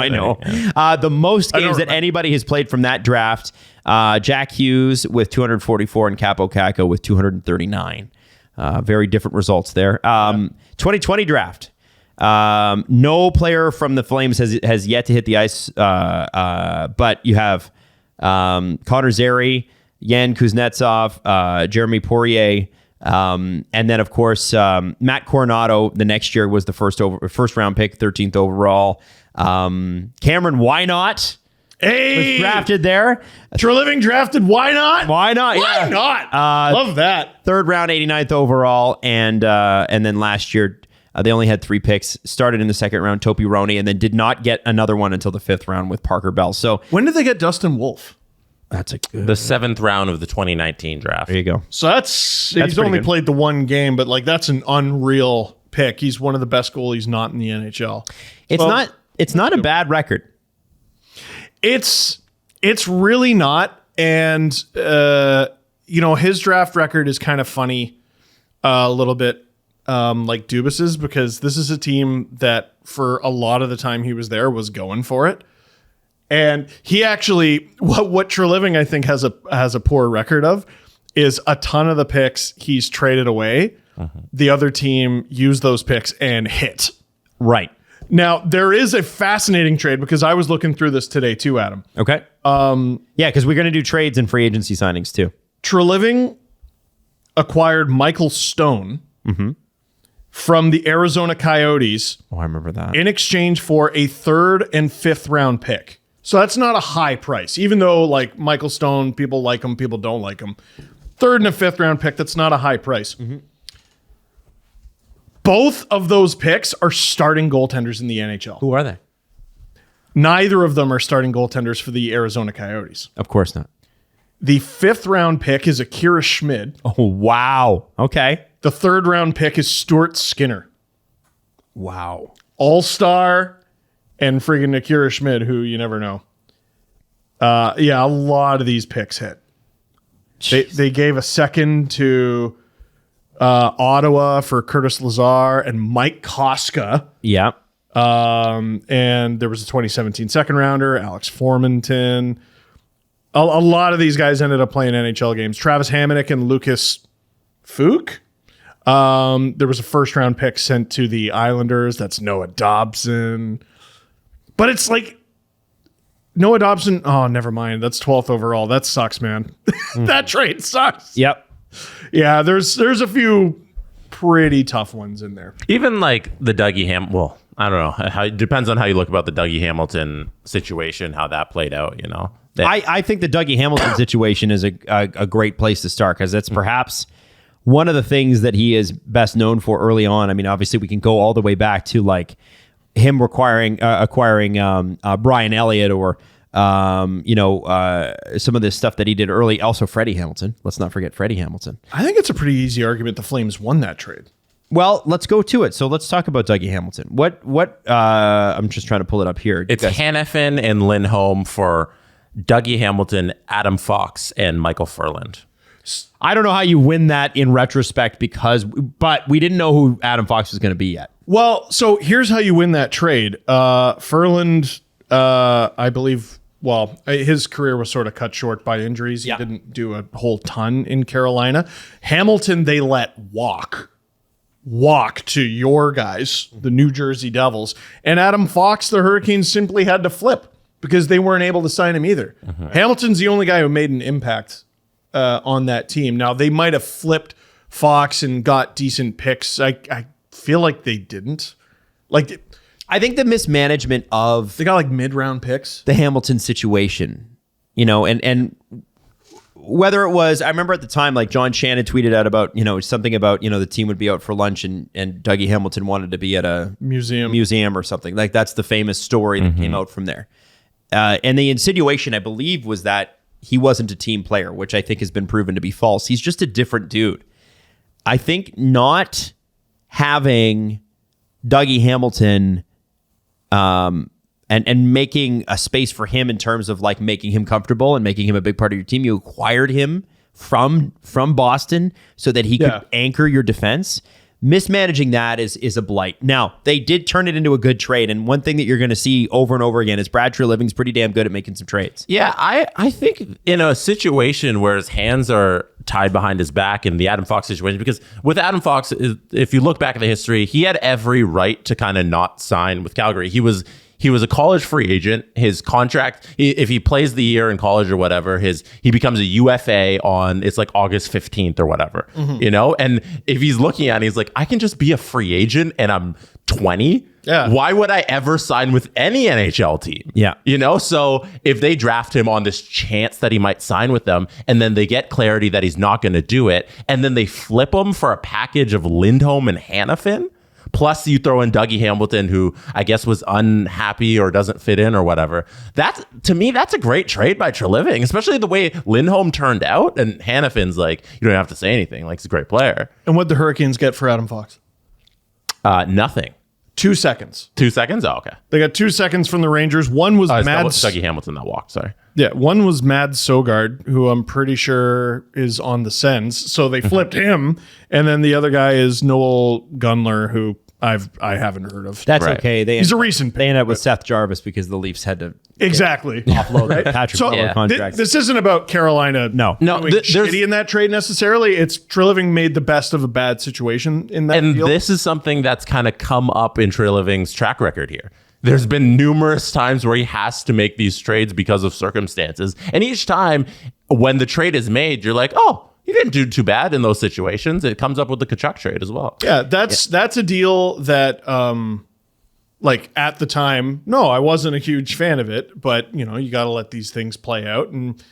know. The most games that anybody has played from that draft, Jack Hughes with 244 and Capo Caco with 239. Very different results there. 2020 draft. No player from the Flames has yet to hit the ice, but you have Connor Zary, Yan Kuznetsov, Jeremy Poirier, and then of course Matt Coronado. The next year was the first round pick, 13th overall. Cameron Wynot was drafted there. Treliving drafted. Why not? Why not? Why not? Love that. 3rd round, 89th overall, and then last year. They only had 3 picks, started in the 2nd round, Topi Roney, and then did not get another one until the 5th round with Parker Bell. So When did they get Dustin Wolf? that's a good. The 7th round of the 2019 draft. There you go. So he's pretty only good. played the one game, but that's an unreal pick. He's one of the best goalies not in the NHL. It's not a bad record. It's really not, and his draft record is kind of funny, a little bit. Like Dubas's, because this is a team that for a lot of the time he was there was going for it. And he actually, what Treliving I think has a poor record of is a ton of the picks he's traded away. The other team used those picks and hit. Right. Now, there is a fascinating trade because I was looking through this today too, Adam. Okay. Yeah, because we're going to do trades and free agency signings too. Treliving acquired Michael Stone from the Arizona Coyotes Oh, I remember that. in exchange for a 3rd and 5th round pick. So that's not a high price, even though Michael Stone, people like him, people don't like him. 3rd and a 5th round pick, that's not a high price. Both of those picks are starting goaltenders in the NHL. Who are they? Neither of them are starting goaltenders for the Arizona Coyotes. Of course not. The 5th round pick is Akira Schmid. Oh, wow. Okay. The 3rd round pick is Stuart Skinner. Wow. All-star and friggin' Akira Schmid, who you never know. A lot of these picks hit. They gave a second to Ottawa for Curtis Lazar and Mike Koska. Yeah. And there was a 2017 second rounder, Alex Formanton. A lot of these guys ended up playing NHL games. Travis Hamonic and Lucas Fook. There was a 1st round pick sent to the Islanders. That's Noah Dobson. But it's like Noah Dobson. Oh, never mind. That's 12th overall. That sucks, man. That trade sucks. Yep. Yeah, there's a few pretty tough ones in there. Even like the Dougie Well, I don't know. It depends on how you look about the Dougie Hamilton situation, how that played out, you know. I think the Dougie Hamilton situation is a great place to start because that's perhaps one of the things that he is best known for early on. I mean, obviously, we can go all the way back to like him acquiring Brian Elliott or some of this stuff that he did early. Also, Freddie Hamilton. Let's not forget Freddie Hamilton. I think it's a pretty easy argument the Flames won that trade. Well, let's go to it. So let's talk about Dougie Hamilton. What I'm just trying to pull it up here. It's Hanifin and Lindholm for Dougie Hamilton, Adam Fox, and Michael Furland. I don't know how you win that in retrospect but we didn't know who Adam Fox was going to be yet. Well, so here's how you win that trade. Furland, I believe, his career was sort of cut short by injuries. He didn't do a whole ton in Carolina. Hamilton, they let walk to your guys, the New Jersey Devils. And Adam Fox, the Hurricanes simply had to flip because they weren't able to sign him either. Hamilton's the only guy who made an impact on that team. Now, they might have flipped Fox and got decent picks. I feel like they didn't. I think the mismanagement of they got like mid-round picks. The Hamilton situation, and whether it was, I remember at the time, like John Shannon tweeted out about, something about, the team would be out for lunch and Dougie Hamilton wanted to be at a museum or something. Like that's the famous story that came out from there. And the insinuation, I believe, was that he wasn't a team player, which I think has been proven to be false. He's just a different dude. I think not having Dougie Hamilton and making a space for him in terms of like making him comfortable and making him a big part of your team. You acquired him from Boston so that he could anchor your defense. Mismanaging that is a blight. Now, they did turn it into a good trade, and one thing that you're going to see over and over again is Brad Treliving's pretty damn good at making some trades. Yeah, I think in a situation where his hands are tied behind his back in the Adam Fox situation, because with Adam Fox, if you look back at the history, he had every right to kind of not sign with Calgary. He was a college free agent. His contract, if he plays the year in college or whatever, he becomes a UFA on, it's like August 15th or whatever, And if he's looking at it, he's like, I can just be a free agent and I'm 20. Yeah. Why would I ever sign with any NHL team? Yeah. So if they draft him on this chance that he might sign with them, and then they get clarity that he's not going to do it, and then they flip him for a package of Lindholm and Hanifin, plus you throw in Dougie Hamilton, who I guess was unhappy or doesn't fit in or whatever. To me, that's a great trade by Treliving, especially the way Lindholm turned out. And Hanifin's like, you don't have to say anything. Like, he's a great player. And what'd the Hurricanes get for Adam Fox? Nothing. 2 seconds. 2 seconds? Oh, okay. They got 2 seconds from the Rangers. One was Dougie Hamilton that walked, sorry. Yeah, one was Mads Sogard, who I'm pretty sure is on the Sens. So they flipped him. And then the other guy is Noel Gunler, who I haven't heard of. That's okay. He's a recent pick. They ended up with Seth Jarvis because the Leafs had to offload Patrick so Miller contract. This isn't about Carolina doing shitty in that trade necessarily. It's Treliving made the best of a bad situation in that deal. This is something that's kind of come up in Treliving's track record here. There's been numerous times where he has to make these trades because of circumstances. And each time when the trade is made, you're like, oh, he didn't do too bad in those situations. It comes up with the Tkachuk trade as well. Yeah, that's a deal that, at the time, no, I wasn't a huge fan of it, but you got to let these things play out. And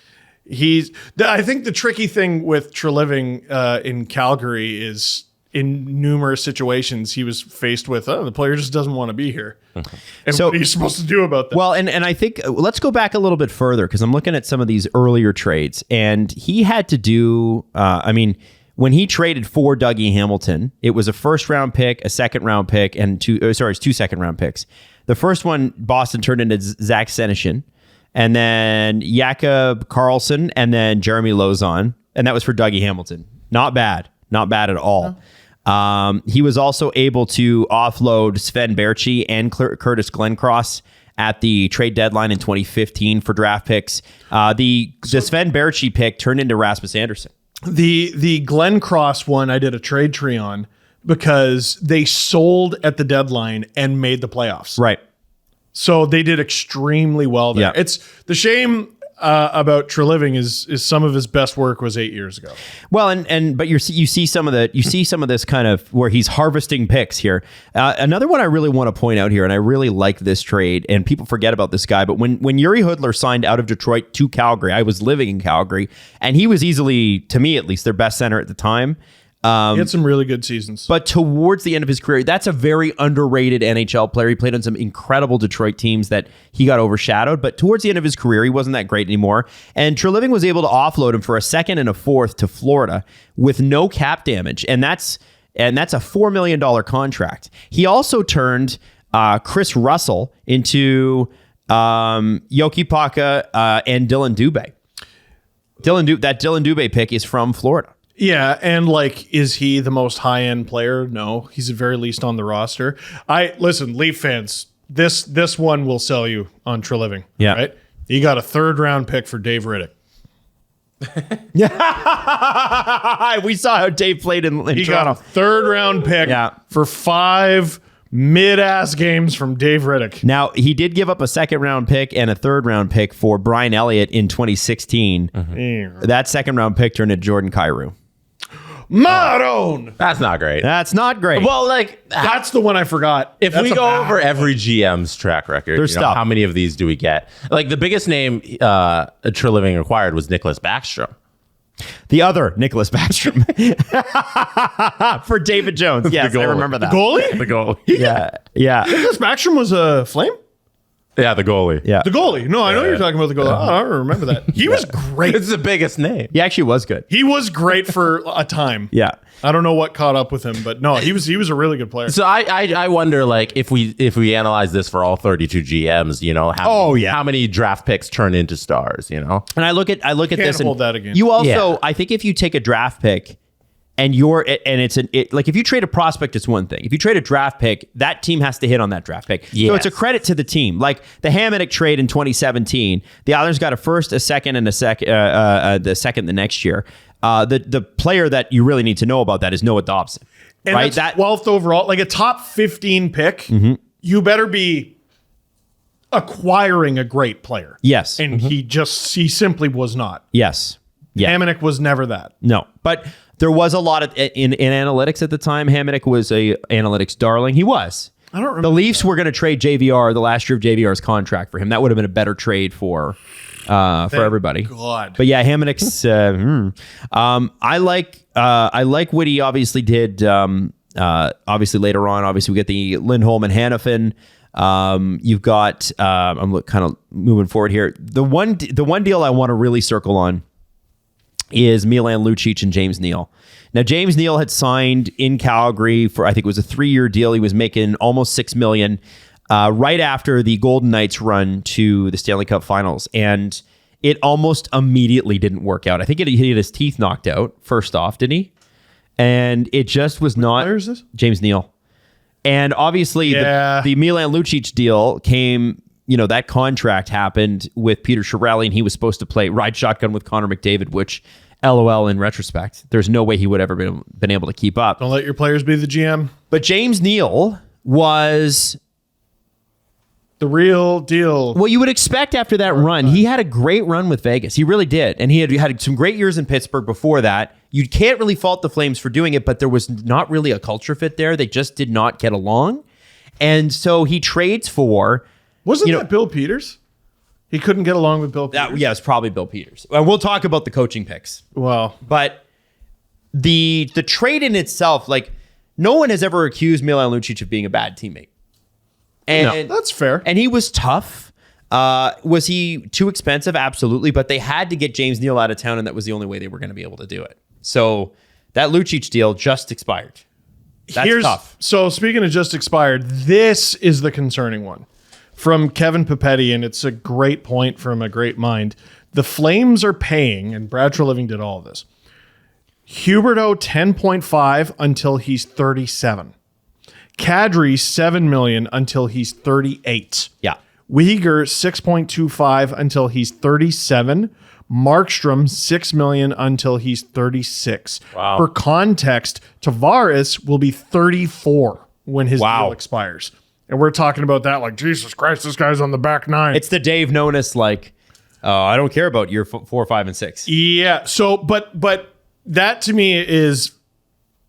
I think the tricky thing with Treliving in Calgary is in numerous situations he was faced with, the player just doesn't want to be here. And So- what are you supposed to do about that? Well, and I think let's go back a little bit further because I'm looking at some of these earlier trades, and he had to do. When he traded for Dougie Hamilton, it was a first round pick, a second round pick, and it's 2 second round picks. The first one, Boston turned into Zach Senyshyn, and then Jakob Karlsson, and then Jeremy Lauzon, and that was for Dougie Hamilton. Not bad at all. He was also able to offload Sven Baertschi and Curtis Glencross at the trade deadline in 2015 for draft picks. The Sven Baertschi pick turned into Rasmus Andersson. The Glenn Cross one I did a trade tree on because they sold at the deadline and made the playoffs. Right. So they did extremely well there. Yeah. It's the shame about Treliving is some of his best work was 8 years ago. Well, but you see some of this kind of where he's harvesting picks here. Another one I really want to point out here, and I really like this trade, and people forget about this guy. But when Yuri Hudler signed out of Detroit to Calgary, I was living in Calgary, and he was easily, to me at least, their best center at the time. He had some really good seasons. But towards the end of his career, that's a very underrated NHL player. He played on some incredible Detroit teams that he got overshadowed. But towards the end of his career, he wasn't that great anymore. And Treliving was able to offload him for a second and a fourth to Florida with no cap damage. And that's a $4 million contract. He also turned Chris Russell into Yoki Paka and Dylan Dubé. That Dylan Dubé pick is from Florida. Yeah, and is he the most high-end player? No, he's at very least on the roster. Listen, Leaf fans, this one will sell you on Treliving. Yeah. Right? He got a 3rd-round pick for Dave Riddick. We saw how Dave played in He Toronto. got a 3rd-round pick for 5 mid-ass games from Dave Riddick. Now, he did give up a 2nd-round pick and a 3rd-round pick for Brian Elliott in 2016. That 2nd-round pick turned into Jordan Kyrou. Maroon! That's not great. That's not great. Well, That's the one I forgot. if That's we a go bad over one. every GM's track record, There's stuff. how many of these do we get? The biggest name Treliving acquired was Nicholas Backstrom. The other Nicholas Backstrom for David Jones. Yes, I goalie. remember that. Goalie? The goalie. Yeah. Nicholas Backstrom was a Flame? Yeah, the goalie. Yeah. The goalie. No, I know you're talking about the goalie. I remember that. He was great. It's the biggest name. He actually was good. He was great for a time. Yeah. I don't know what caught up with him, but no, he was a really good player. So I wonder if we analyze this for all 32 GMs, how many draft picks turn into stars, And I look at this and hold that against you also, Yeah. I think if you take a draft pick and if you trade a prospect, it's one thing. If you trade a draft pick, that team has to hit on that draft pick. So Yes. it's a credit to the team. Like the Hamonic trade in 2017, the Islanders got a first, a second, and the second the next year. The player that you really need to know about that is Noah Dobson. And right? that's 12th overall, like a top 15 pick, you better be acquiring a great player. Yes. And he simply was not. Yes. Yeah. Hamonic was never that. No, but there was a lot of in analytics at the time. Hamonic was a analytics darling. He was. I don't remember. The Leafs were going to trade JVR the last year of JVR's contract for him. That would have been a better trade for everybody. God. But yeah, Hamonic's. I like what he obviously did. Obviously later on, obviously we get the Lindholm and Hanifin. You've got. I'm kind of moving forward here. The one deal I want to really circle on is Milan Lucic and James Neal. Now, James Neal had signed in Calgary for, I think it was a 3-year deal. He was making almost $6 million right after the Golden Knights run to the Stanley Cup Finals. And it almost immediately didn't work out. I think he had his teeth knocked out first off, didn't he? And it just was not. Where is this? James Neal. And obviously the Milan Lucic deal came, that contract happened with Peter Chiarelli, and he was supposed to ride shotgun with Connor McDavid, which, LOL, in retrospect, there's no way he would ever been able to keep up. Don't let your players be the GM. But James Neal was the real deal. Well, you would expect after that run. He had a great run with Vegas. He really did. And he had some great years in Pittsburgh before that. You can't really fault the Flames for doing it, but there was not really a culture fit there. They just did not get along. And so he trades for... Wasn't that Bill Peters? He couldn't get along with Bill Peters? Yeah, it's probably Bill Peters. We'll talk about the coaching picks. Well, But the trade in itself, no one has ever accused Milan Lucic of being a bad teammate. And That's fair. And he was tough. Was he too expensive? Absolutely. But they had to get James Neal out of town, and that was the only way they were going to be able to do it. So that Lucic deal just expired. That's tough. So speaking of just expired, this is the concerning one from Kevin Papetti, and it's a great point from a great mind. The Flames are paying, and Brad Treliving did all of this, Huberdeau 10.5 until he's 37. Kadri $7 million until he's 38. Yeah. Weegar 6.25 until he's 37. Markstrom $6 million until he's 36. Wow. For context, Tavares will be 34 when his deal expires. And we're talking about that like, Jesus Christ, this guy's on the back nine. It's the Dave Nonis, like, I don't care about year 4, 5, and 6. Yeah. So, but that to me is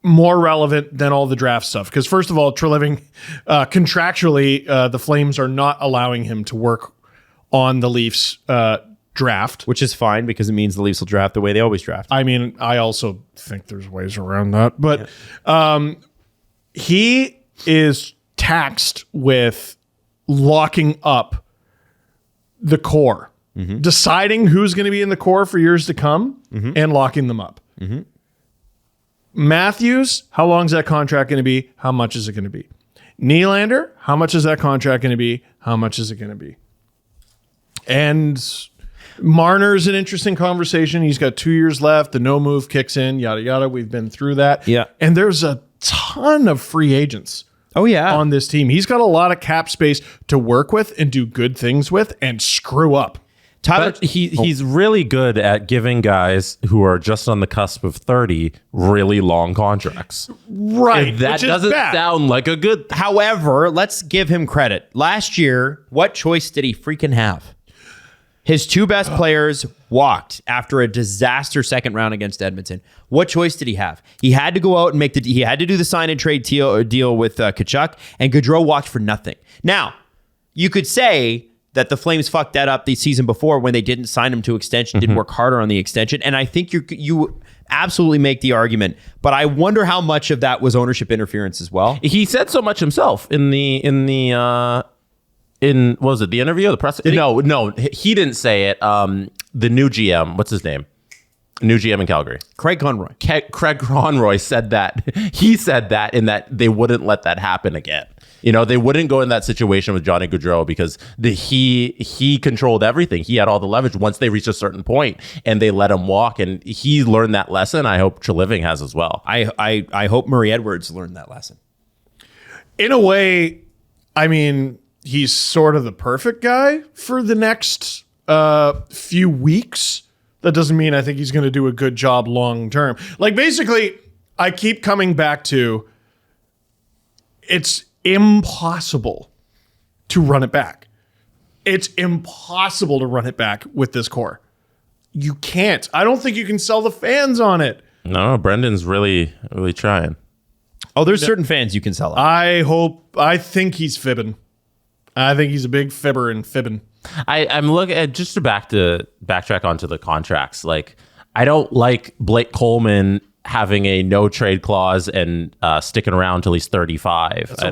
more relevant than all the draft stuff. Because first of all, Treliving, contractually, the Flames are not allowing him to work on the Leafs draft. Which is fine because it means the Leafs will draft the way they always draft. I mean, I also think there's ways around that. But he is taxed with locking up the core, deciding who's going to be in the core for years to come, and locking them up. Matthews, how long is that contract going to be? How much is it going to be? Nylander, how much is that contract going to be? How much is it going to be? And Marner's an interesting conversation. He's got 2 years left. The no move kicks in, yada, yada. We've been through that. Yeah. And there's a ton of free agents on this team. He's got a lot of cap space to work with and do good things with and screw up. Tyler, But he's really good at giving guys who are just on the cusp of 30 really long contracts. Right. And that doesn't sound like a good thing. however, let's give him credit. Last year, what choice did he freaking have? His two best players walked after a disaster second round against Edmonton. What choice did he have? He had to go out and he had to do the sign and trade deal with Tkachuk, and Gaudreau walked for nothing. Now, you could say that the Flames fucked that up the season before when they didn't sign him to extension, didn't work harder on the extension, and I think you absolutely make the argument. But I wonder how much of that was ownership interference as well. He said so much himself in what was it, the interview, the press? No, he didn't say it. The new GM, what's his name? New GM in Calgary. Craig Conroy. Craig Conroy said that. He said that in that they wouldn't let that happen again. They wouldn't go in that situation with Johnny Gaudreau because he controlled everything. He had all the leverage once they reached a certain point, and they let him walk. And he learned that lesson. I hope Treliving has as well. I hope Murray Edwards learned that lesson. In a way, I mean, he's sort of the perfect guy for the next few weeks. That doesn't mean I think he's going to do a good job long term. Like, basically, I keep coming back to it's impossible to run it back. It's impossible to run it back with this core. You can't. I don't think you can sell the fans on it. No, Brendan's really, really trying. Oh, there's certain fans you can sell. I think he's fibbing. I think he's a big fibber and fibbing. I'm looking at just to backtrack onto the contracts. Like, I don't like Blake Coleman having a no trade clause and sticking around till he's 35. That's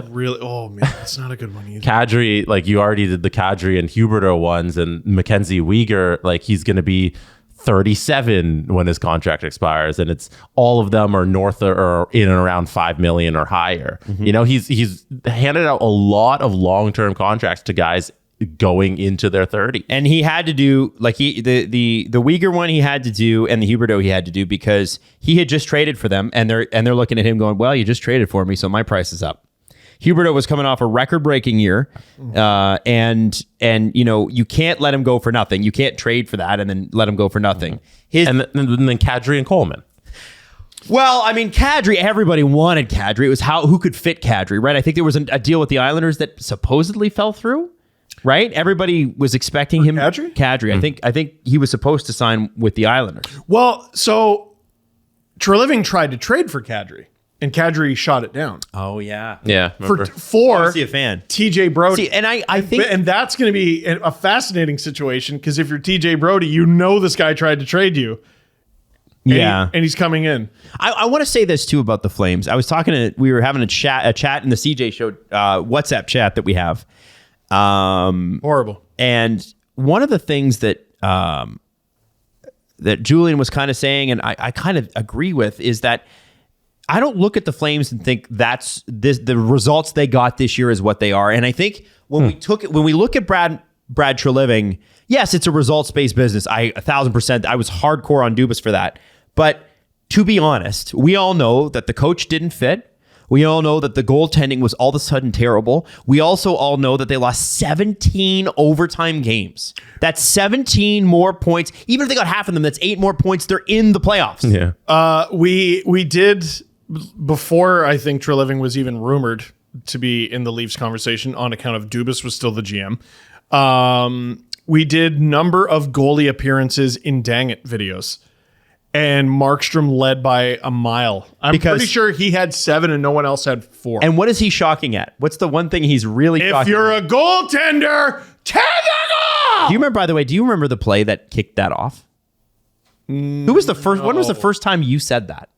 not a good one either. Kadri, like you already did the Kadri and Huberdeau ones, and Mackenzie Weegar, like he's going to be 37 when his contract expires, and it's all of them are north or in and around $5 million or higher. He's handed out a lot of long-term contracts to guys going into their 30s. And he had to do like the Weegar one he had to do, and the Huberdeau he had to do because he had just traded for them, and they're looking at him going, well, you just traded for me, so my price is up. Huberdeau was coming off a record-breaking year, and you can't let him go for nothing. You can't trade for that and then let him go for nothing. And then Kadri and Coleman. Well, I mean, Kadri, everybody wanted Kadri. It was who could fit Kadri, right? I think there was a deal with the Islanders that supposedly fell through, right? Everybody was expecting him. Kadri? Kadri. I think he was supposed to sign with the Islanders. Well, so Treliving tried to trade for Kadri, and Kadri shot it down. Oh, yeah. Yeah. For a fan. TJ Brody. See, and I think... And that's going to be a fascinating situation, because if you're TJ Brody, you know this guy tried to trade you. And he's coming in. I want to say this too about the Flames. We were having a chat in the CJ Show WhatsApp chat that we have. Horrible. And one of the things that that Julian was kind of saying, and I kind of agree with, is that I don't look at the Flames and think the results they got this year is what they are. And I think when we look at Brad Treliving, yes, it's a results-based business. 1,000%. I was hardcore on Dubas for that. But to be honest, we all know that the coach didn't fit. We all know that the goaltending was all of a sudden terrible. We also all know that they lost 17 overtime games. That's 17 more points. Even if they got half of them, that's 8 more points. They're in the playoffs. Yeah. We did, before I think Treliving was even rumored to be in the Leafs conversation on account of Dubas was still the GM. We did number of goalie appearances in Dang It videos. And Markstrom led by a mile. I'm pretty sure he had 7 and no one else had 4. And what is he shocking at? What's the one thing he's really shocking at? If you're a goaltender, tag the goal! Do you remember, by the way, the play that kicked that off? Who was the first? When was the first time you said that?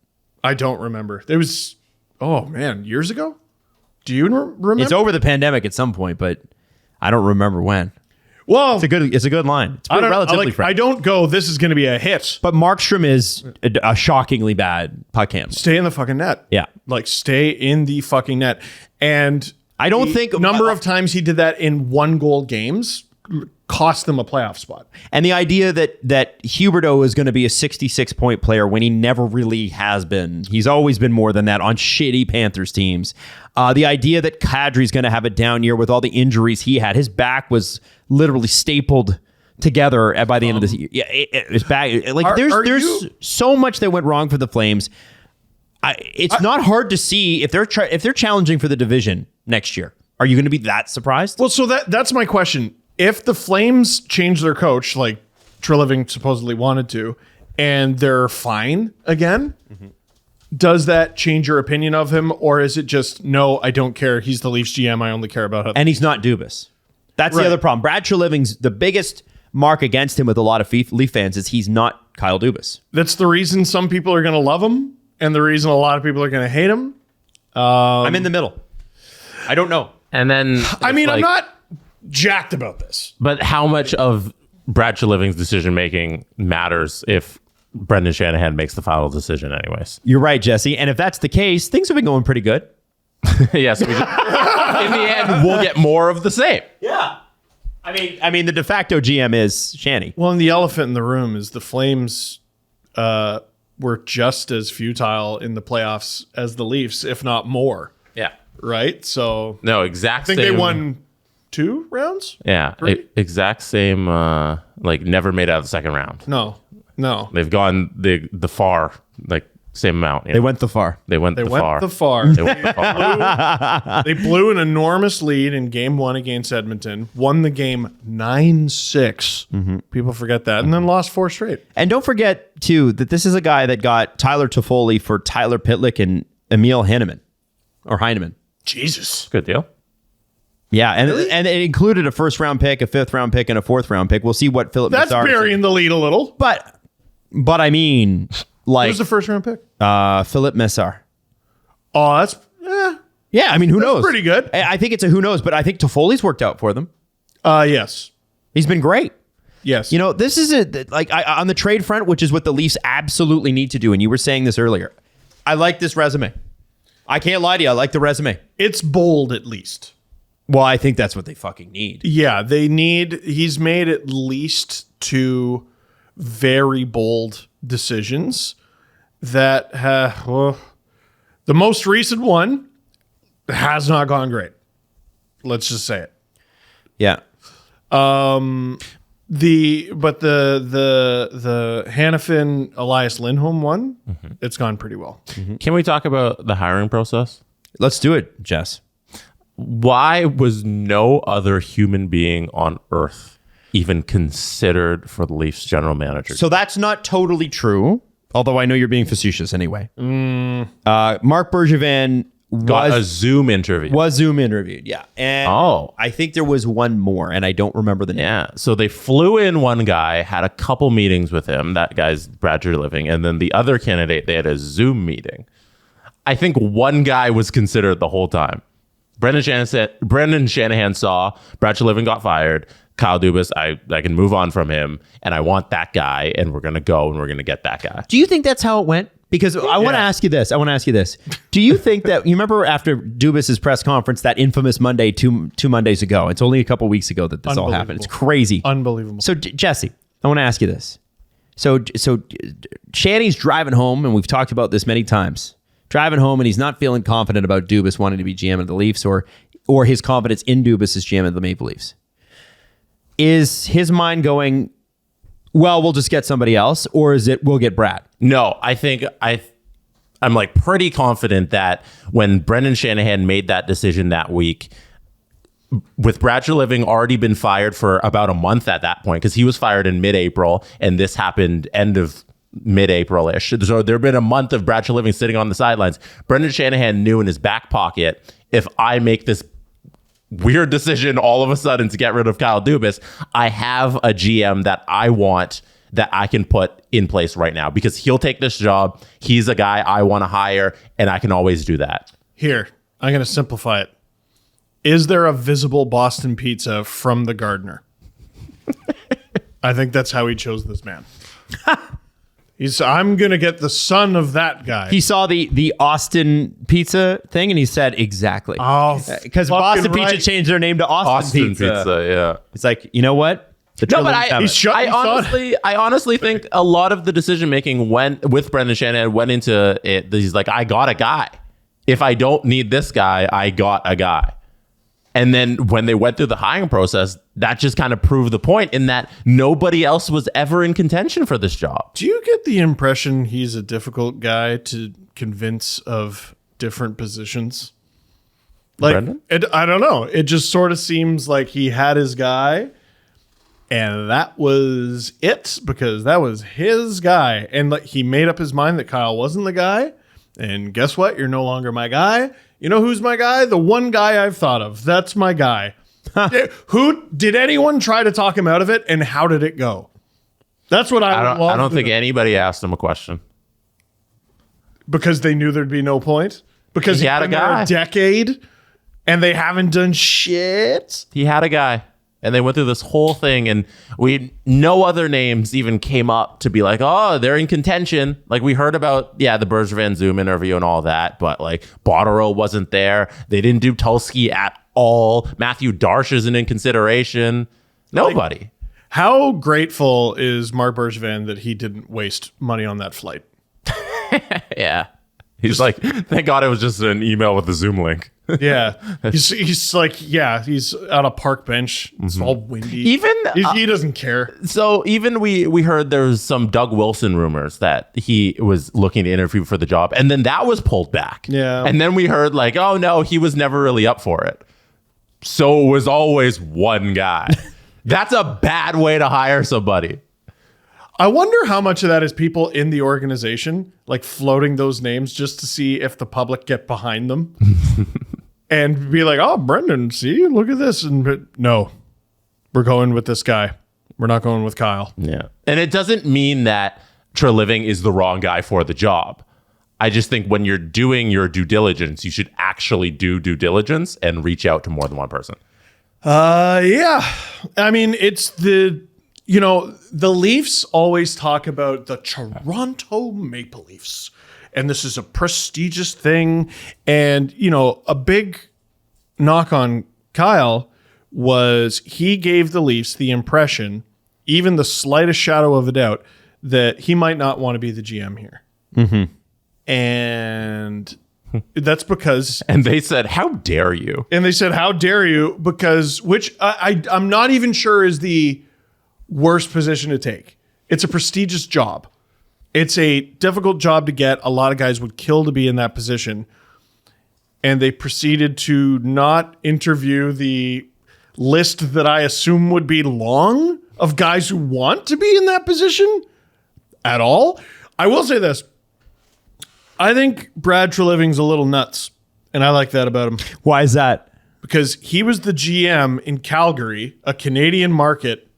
I don't remember. It was, years ago? Do you remember? It's over the pandemic at some point, but I don't remember when. Well, it's a good line. It's relatively fresh. I don't go, this is going to be a hit. But Markstrom is a shockingly bad puck handler. Stay in the fucking net. Yeah. Stay in the fucking net. And I don't think... number of times he did that in 1-goal games cost them a playoff spot. And the idea that Huberdeau is going to be a 66-point player when he never really has been. He's always been more than that on shitty Panthers teams. The idea that Kadri's going to have a down year with all the injuries he had. His back was literally stapled together by the end of this year. Yeah, it's bad. There's so much that went wrong for the Flames. It's not hard to see if they're challenging for the division next year. Are you going to be that surprised? Well, so that's my question. If the Flames change their coach, like Treliving supposedly wanted to, and they're fine again, does that change your opinion of him? Or is it just, no, I don't care. He's the Leafs GM. I only care about him. And he's not Dubas. That's the other problem. Brad Treliving's the biggest mark against him with a lot of Leaf fans is he's not Kyle Dubas. That's the reason some people are going to love him and the reason a lot of people are going to hate him. I'm in the middle. I don't know. And then... I'm not jacked about this. But how much of Brad Treliving's decision-making matters if Brendan Shanahan makes the final decision anyways? You're right, Jesse. And if that's the case, things have been going pretty good. Yes. In the end, we'll get more of the same. Yeah. I mean, the de facto GM is Shanny. Well, and the elephant in the room is the Flames were just as futile in the playoffs as the Leafs, if not more. Yeah. Right? So... No, exact same. I think they won 2 rounds? Yeah. Exact same, never made out of the second round. No. They've gone the far, same amount. They went the far. They went the far. They went the far. They blew an enormous lead in game 1 against Edmonton, won the game 9-6. People forget that. And then lost 4 straight. And don't forget, too, that this is a guy that got Tyler Toffoli for Tyler Pitlick and Emil Heineman. Jesus. Good deal. Yeah, and it included a 1st-round pick, a 5th-round pick, and a 4th-round pick. We'll see what Philip That's Massar burying the lead a little. But I mean... Who's the 1st-round pick? Philip Massar. Oh, that's... Yeah, I mean, who knows? Pretty good. I think it's a who knows, but I think Toffoli's worked out for them. Yes. He's been great. Yes. This is on the trade front, which is what the Leafs absolutely need to do, and you were saying this earlier. I like this resume. I can't lie to you. I like the resume. It's bold, at least. Well, I think that's what they fucking need. Yeah, he's made at least 2 very bold decisions that the most recent one has not gone great. Let's just say it. Yeah. The Hanifin Elias Lindholm one, it's gone pretty well. Can we talk about the hiring process? Let's do it, Jess. Why was no other human being on earth even considered for the Leafs general manager? So that's not totally true, although I know you're being facetious anyway. Mark Bergevin got a Zoom interview. Was Zoom interviewed, yeah. And I think there was one more, and I don't remember the name. Yeah, so they flew in one guy, had a couple meetings with him. That guy's Brad Treliving. And then the other candidate, they had a Zoom meeting. I think one guy was considered the whole time. Brendan Shanahan saw Brad Treliving got fired. Kyle Dubas, I can move on from him, and I want that guy, and we're going to go, and we're going to get that guy. Do you think that's how it went? Because I want to ask you this. Do you think that, you remember after Dubas's press conference, that infamous Monday, two Mondays ago, it's only a couple weeks ago that this all happened. It's crazy. Unbelievable. So Jesse, I want to ask you this. So Shanny's driving home, and we've talked about this many times, driving home, and he's not feeling confident about Dubas wanting to be GM of the Leafs or his confidence in Dubas as GM of the Maple Leafs. Is his mind going, well, we'll just get somebody else, or is it we'll get Brad? No, I think I'm like pretty confident that when Brendan Shanahan made that decision that week, with Brad Treliving already been fired for about a month at that point, because he was fired in mid-April, and this happened end of mid-April-ish. So there had been a month of Brad Treliving sitting on the sidelines. Brendan Shanahan knew in his back pocket, if I make this weird decision all of a sudden to get rid of Kyle Dubas, I have a GM that I want that I can put in place right now, because he'll take this job. He's a guy I want to hire, and I can always do that. Here, I'm going to simplify it. Is there a visible Boston pizza from the gardener? I think that's how he chose this man. I'm going to get the son of that guy. He saw the Austin pizza thing, and he said, exactly. Oh, because Boston Pizza changed their name to Austin Pizza. Yeah. It's like, you know what? I honestly think a lot of the decision making with Brendan Shanahan went into it. He's like, I got a guy. If I don't need this guy, I got a guy. And then when they went through the hiring process, that just kind of proved the point in that nobody else was ever in contention for this job. Do you get the impression he's a difficult guy to convince of different positions? Like, I don't know. It just sort of seems like he had his guy, and that was it, because that was his guy. And like, he made up his mind that Kyle wasn't the guy. And guess what? You're no longer my guy. You know who's my guy? The one guy I've thought of. That's my guy. Who did anyone try to talk him out of it, and how did it go? That's what I don't think anybody asked him a question. Because they knew there'd be no point? Because he had a guy. A decade, and they haven't done shit? He had a guy. And they went through this whole thing, and no other names even came up to be like, oh, they're in contention. Like, we heard about, the Bergevin Zoom interview and all that, but like Botterill wasn't there. They didn't do Tulski at all. Matthew Darche isn't in consideration. Nobody. Like, how grateful is Marc Bergevin that he didn't waste money on that flight? Yeah. He's like, thank God it was just an email with the Zoom link. Yeah. He's like, he's on a park bench. It's all windy. He doesn't care. So even we heard there was some Doug Wilson rumors that he was looking to interview for the job, and then that was pulled back. Yeah. And then we heard like, oh no, he was never really up for it. So it was always one guy. That's a bad way to hire somebody. I wonder how much of that is people in the organization like floating those names just to see if the public get behind them and be like, oh, Brendan, see, look at this. And no, we're going with this guy. We're not going with Kyle. Yeah. And it doesn't mean that Treliving is the wrong guy for the job. I just think when you're doing your due diligence, you should actually do due diligence and reach out to more than one person. Yeah. I mean, it's the Leafs always talk about the Toronto Maple Leafs, and this is a prestigious thing. And, a big knock on Kyle was he gave the Leafs the impression, even the slightest shadow of a doubt, that he might not want to be the GM here. Mm-hmm. And that's because... And they said, how dare you? And they said, how dare you? Because, which I'm not even sure is the worst position to take. It's a prestigious job. It's a difficult job to get. A lot of guys would kill to be in that position. And they proceeded to not interview the list that I assume would be long of guys who want to be in that position at all. I will say this. I think Brad Treliving's a little nuts. And I like that about him. Why is that? Because he was the GM in Calgary, a Canadian market,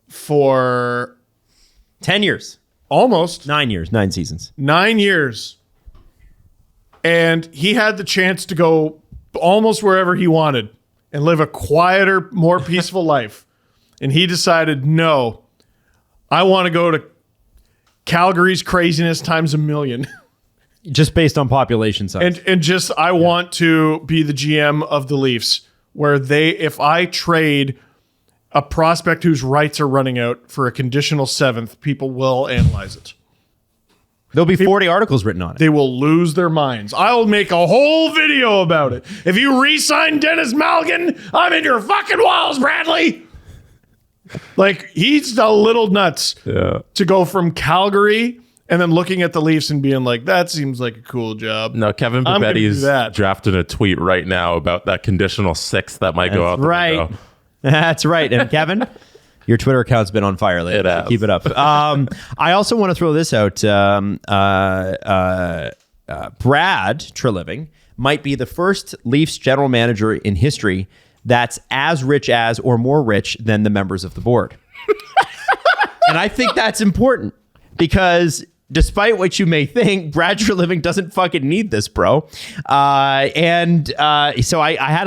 for 10 years. almost 9 years. 9 seasons. 9 years. And he had the chance to go almost wherever he wanted and live a quieter, more peaceful life. And he decided, no, I want to go to Calgary's craziness times a million. Just based on population size. And just, I want to be the GM of the Leafs, where if I trade a prospect whose rights are running out for a conditional 7th, people will analyze it. There'll be 40 articles written on it. They will lose their minds. I'll make a whole video about it. If you re-sign Dennis Malgin, I'm in your fucking walls, Bradley. Like, he's a little nuts to go from Calgary and then looking at the Leafs and being like, that seems like a cool job. No, Kevin I'm gonna do Babetti's that. drafting a tweet right now about that conditional 6th that might go out the window. That's right. And Kevin, your Twitter account's been on fire lately. It has. So keep it up. I also want to throw this out. Brad Treliving might be the first Leafs general manager in history that's as rich as or more rich than the members of the board. And I think that's important because despite what you may think, Brad Treliving doesn't fucking need this, bro. So I had a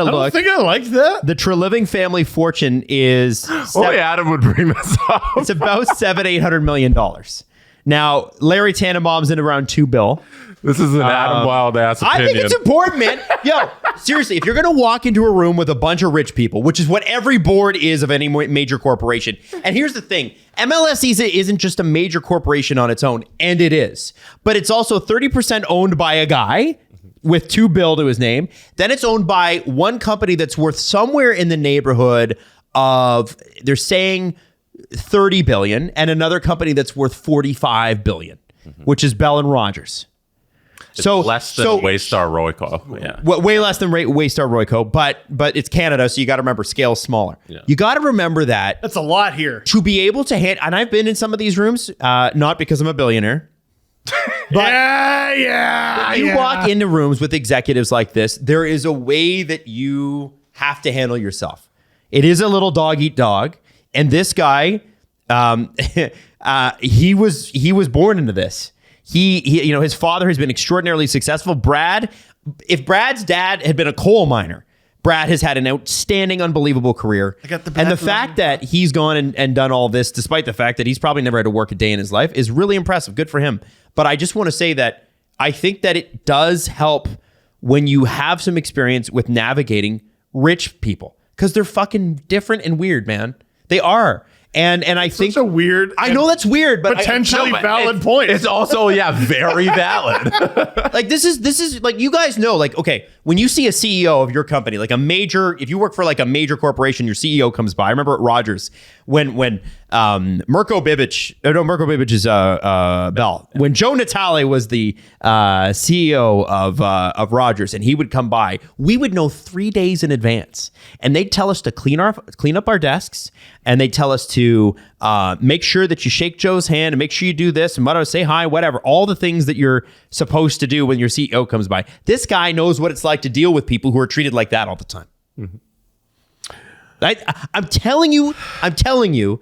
look. I don't think I like that. The Treliving family fortune is Only Adam would bring this up. it's about $700-800 million. Now, Larry Tannenbaum's in around $2 billion. This is an Adam Wild ass opinion. I think it's important, man. Yo, seriously, if you're going to walk into a room with a bunch of rich people, which is what every board is of any major corporation. And here's the thing. MLS isn't just a major corporation on its own, and it is. But it's also 30% owned by a guy with $2 billion to his name. Then it's owned by one company that's worth somewhere in the neighborhood of, they're saying, $30 billion, and another company that's worth $45 billion, which is Bell and Rogers. It's less than Waystar Royco. Yeah. Way less than Waystar Royco, but it's Canada, so you got to remember scale's smaller. Yeah. You got to remember that That's a lot here. to be able to and I've been in some of these rooms, not because I'm a billionaire. But you walk into rooms with executives like this, there is a way that you have to handle yourself. It is a little dog eat dog, and this guy, he was born into this. He his father has been extraordinarily successful. If Brad's dad had been a coal miner, Brad has had an outstanding, unbelievable career. And the fact that he's gone and done all this, despite the fact that he's probably never had to work a day in his life, is really impressive. Good for him. But I just want to say that I think that it does help when you have some experience with navigating rich people, because they're fucking different and weird, man. They are. And I think it's a weird. I know that's weird, but potentially valid point. It's also very valid. Like this is like, you guys know, like, okay, when you see a CEO of your company, like if you work for like a major corporation, your CEO comes by. I remember at Rogers when Mirko Bibic is Bell. When Joe Natale was the CEO of Rogers, and he would come by, we would know 3 days in advance, and they'd tell us to clean up our desks, and they'd tell us to make sure that you shake Joe's hand and make sure you do this and say hi, whatever, all the things that you're supposed to do when your CEO comes by. This guy knows what it's like to deal with people who are treated like that all the time. Mm-hmm. I'm telling you,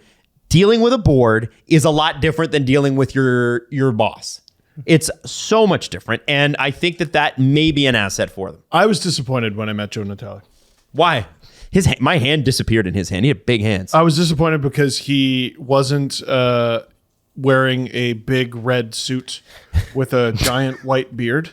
dealing with a board is a lot different than dealing with your boss. It's so much different, and I think that may be an asset for them. I was disappointed when I met Joe Natale. Why? My hand disappeared in his hand. He had big hands. I was disappointed because he wasn't wearing a big red suit with a giant white beard.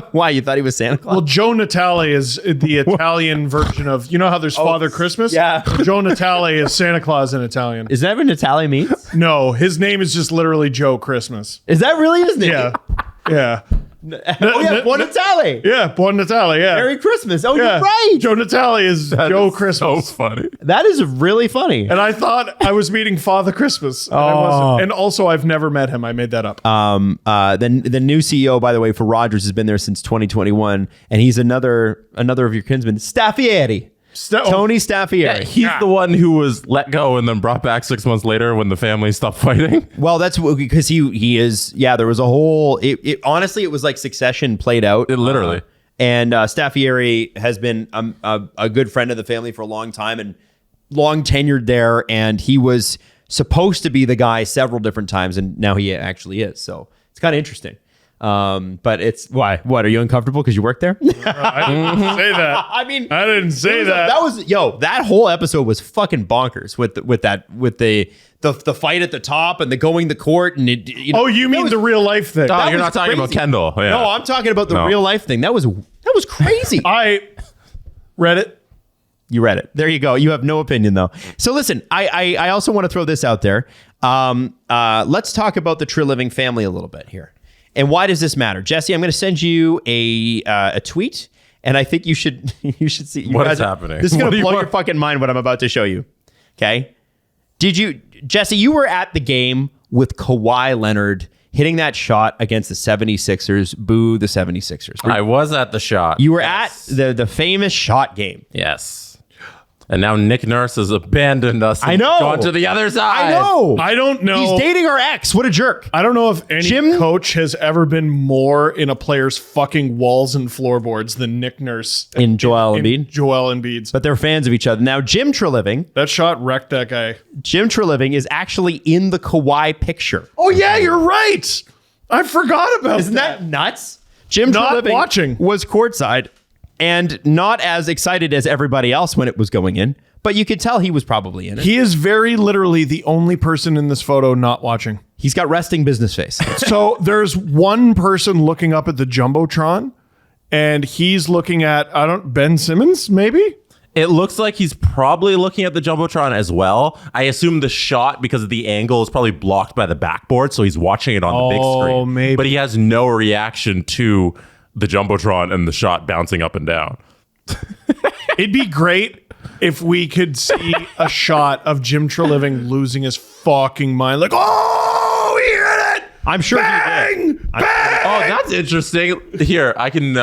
Why? You thought he was Santa Claus? Well, Joe Natale is the Italian version of, you know how there's Father Christmas? Yeah. Joe Natale is Santa Claus in Italian. Is that what Natale means? No, his name is just literally Joe Christmas. Is that really his name? Yeah. Oh, yeah, Buon Natale. Yeah, Buon Natale, yeah. Merry Christmas. Oh, Yeah. you're right. Joe Natale is Joe Christmas. So funny. That is really funny. And I thought I was meeting Father Christmas. And I wasn't. And also, I've never met him. I made that up. The new CEO, by the way, for Rogers has been there since 2021, and he's another of your kinsmen, Staffieri. Tony Staffieri. Yeah, he's the one who was let go and then brought back 6 months later when the family stopped fighting. Well, that's because he is. Yeah, there was a whole. It honestly, it was like Succession played out. It literally. And Staffieri has been a good friend of the family for a long time and long tenured there. And he was supposed to be the guy several different times, and now he actually is. So it's kind of interesting. But it's why? What, are you uncomfortable because you work there? I didn't say that. I mean, I didn't say that. That whole episode was fucking bonkers with the fight at the top and the going to court and you mean the real life thing? Oh, you're not talking about Kendall. Yeah. No, I'm talking about the real life thing. That was crazy. I read it. You read it. There you go. You have no opinion though. So listen, I also want to throw this out there. Let's talk about the Treliving family a little bit here. And why does this matter? Jesse, I'm going to send you a tweet, and I think you should see. What is happening? This is going to blow your fucking mind what I'm about to show you. Okay? Jesse, you were at the game with Kawhi Leonard hitting that shot against the 76ers. Boo the 76ers. I was at the shot. You were at the famous shot game. Yes. And now Nick Nurse has abandoned us. I know. Gone to the other side. I know. I don't know. He's dating our ex. What a jerk. I don't know if any coach has ever been more in a player's fucking walls and floorboards than Nick Nurse in Joel Embiid's. But they're fans of each other. Now, Jim Treliving. That shot wrecked that guy. Jim Treliving is actually in the Kawhi picture. Oh, yeah, you're right. I forgot about Isn't that nuts? Jim Treliving was courtside and not as excited as everybody else when it was going in, but you could tell he was probably in it. He is very literally the only person in this photo not watching. He's got resting business face. So there's one person looking up at the Jumbotron, and he's looking at, Ben Simmons, maybe? It looks like he's probably looking at the Jumbotron as well. I assume the shot, because of the angle, is probably blocked by the backboard, so he's watching it on the big screen. Maybe. But he has no reaction to the Jumbotron and the shot bouncing up and down. It'd be great if we could see a shot of Jim Treliving losing his fucking mind. Like, oh, he hit it! I'm sure bang, he did. Bang! Oh, that's interesting. Here, I can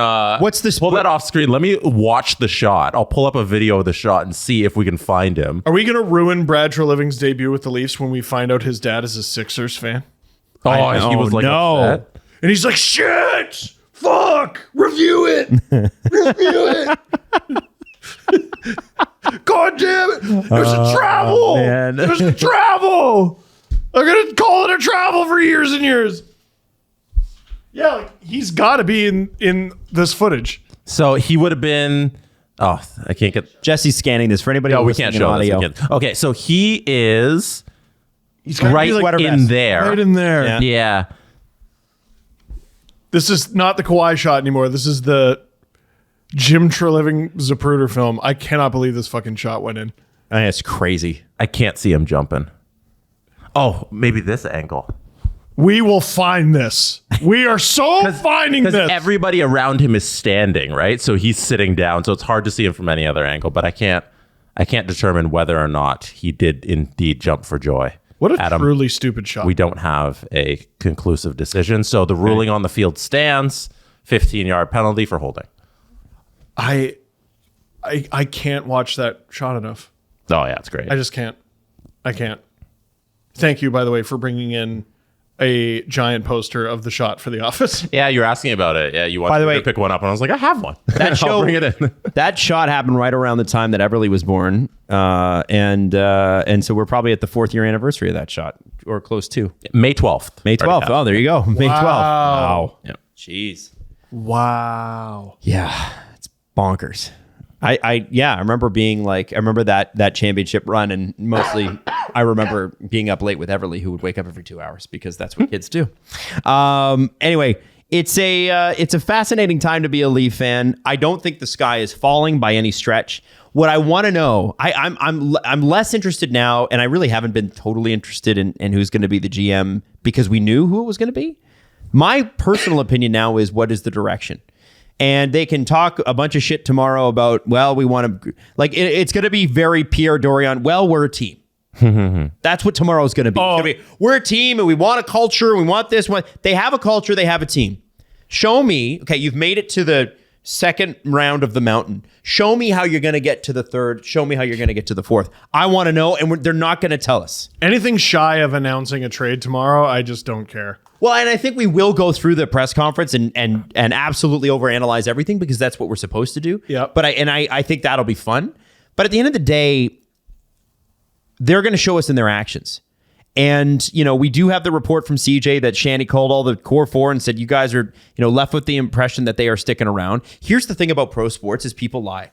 what's this? Pull that off screen. Let me watch the shot. I'll pull up a video of the shot and see if we can find him. Are we going to ruin Brad Treliving's debut with the Leafs when we find out his dad is a Sixers fan? Oh, he was like, upset. And he's like, shit! Fuck! Review it! Review it! God damn it! There's a travel! Man. There's a travel! They're gonna call it a travel for years and years. Yeah, like, he's got to be in this footage. So he would have been. Oh, I can't get. Jesse's scanning this for anybody. No, we listening can't in show audio. this. Okay, so he is. He's right in there. Right in there. Yeah. This is not the Kawhi shot anymore. This is the Jim Treliving Zapruder film. I cannot believe this fucking shot went in. It's crazy. I can't see him jumping. Oh, maybe this angle. We will find this. We are so finding this. Because everybody around him is standing, right? So he's sitting down. So it's hard to see him from any other angle. But I can't determine whether or not he did indeed jump for joy. What a truly stupid shot. We don't have a conclusive decision. So the ruling on the field stands. 15-yard penalty for holding. I can't watch that shot enough. Oh, yeah, it's great. I just can't. I can't. Thank you, by the way, for bringing in a giant poster of the shot for The Office. Yeah, you're asking about it. Yeah, you wanted me to pick one up, and I was like, I have one. That I'll bring it in. That shot happened right around the time that Everly was born, and so we're probably at the 4th year anniversary of that shot, or close to. May 12th. May 12th. Oh, there you go. May 12th. Wow. Yep. Jeez. Wow. Yeah, it's bonkers. I remember being like, I remember that championship run, and mostly I remember being up late with Everly, who would wake up every 2 hours because that's what kids do. Anyway, it's a fascinating time to be a Leaf fan. I don't think the sky is falling by any stretch. What I want to know, I'm less interested now, and I really haven't been totally interested in who's going to be the GM because we knew who it was going to be. My personal opinion now is, what is the direction? And they can talk a bunch of shit tomorrow about, well, we want to, like, it's going to be very Pierre Dorian. Well, we're a team. That's what tomorrow is going to be. It's gonna be, we're a team and we want a culture. We want this one. They have a culture. They have a team. Show me. Okay, you've made it to second round of the mountain. Show me how you're going to get to the third. Show me how you're going to get to the fourth. I want to know, and they're not going to tell us. Anything shy of announcing a trade tomorrow, I just don't care. Well, and I think we will go through the press conference and absolutely overanalyze everything because that's what we're supposed to do. Yeah. But I think that'll be fun. But at the end of the day, they're going to show us in their actions. And, we do have the report from CJ that Shanny called all the core four and said, you guys are, left with the impression that they are sticking around. Here's the thing about pro sports is people lie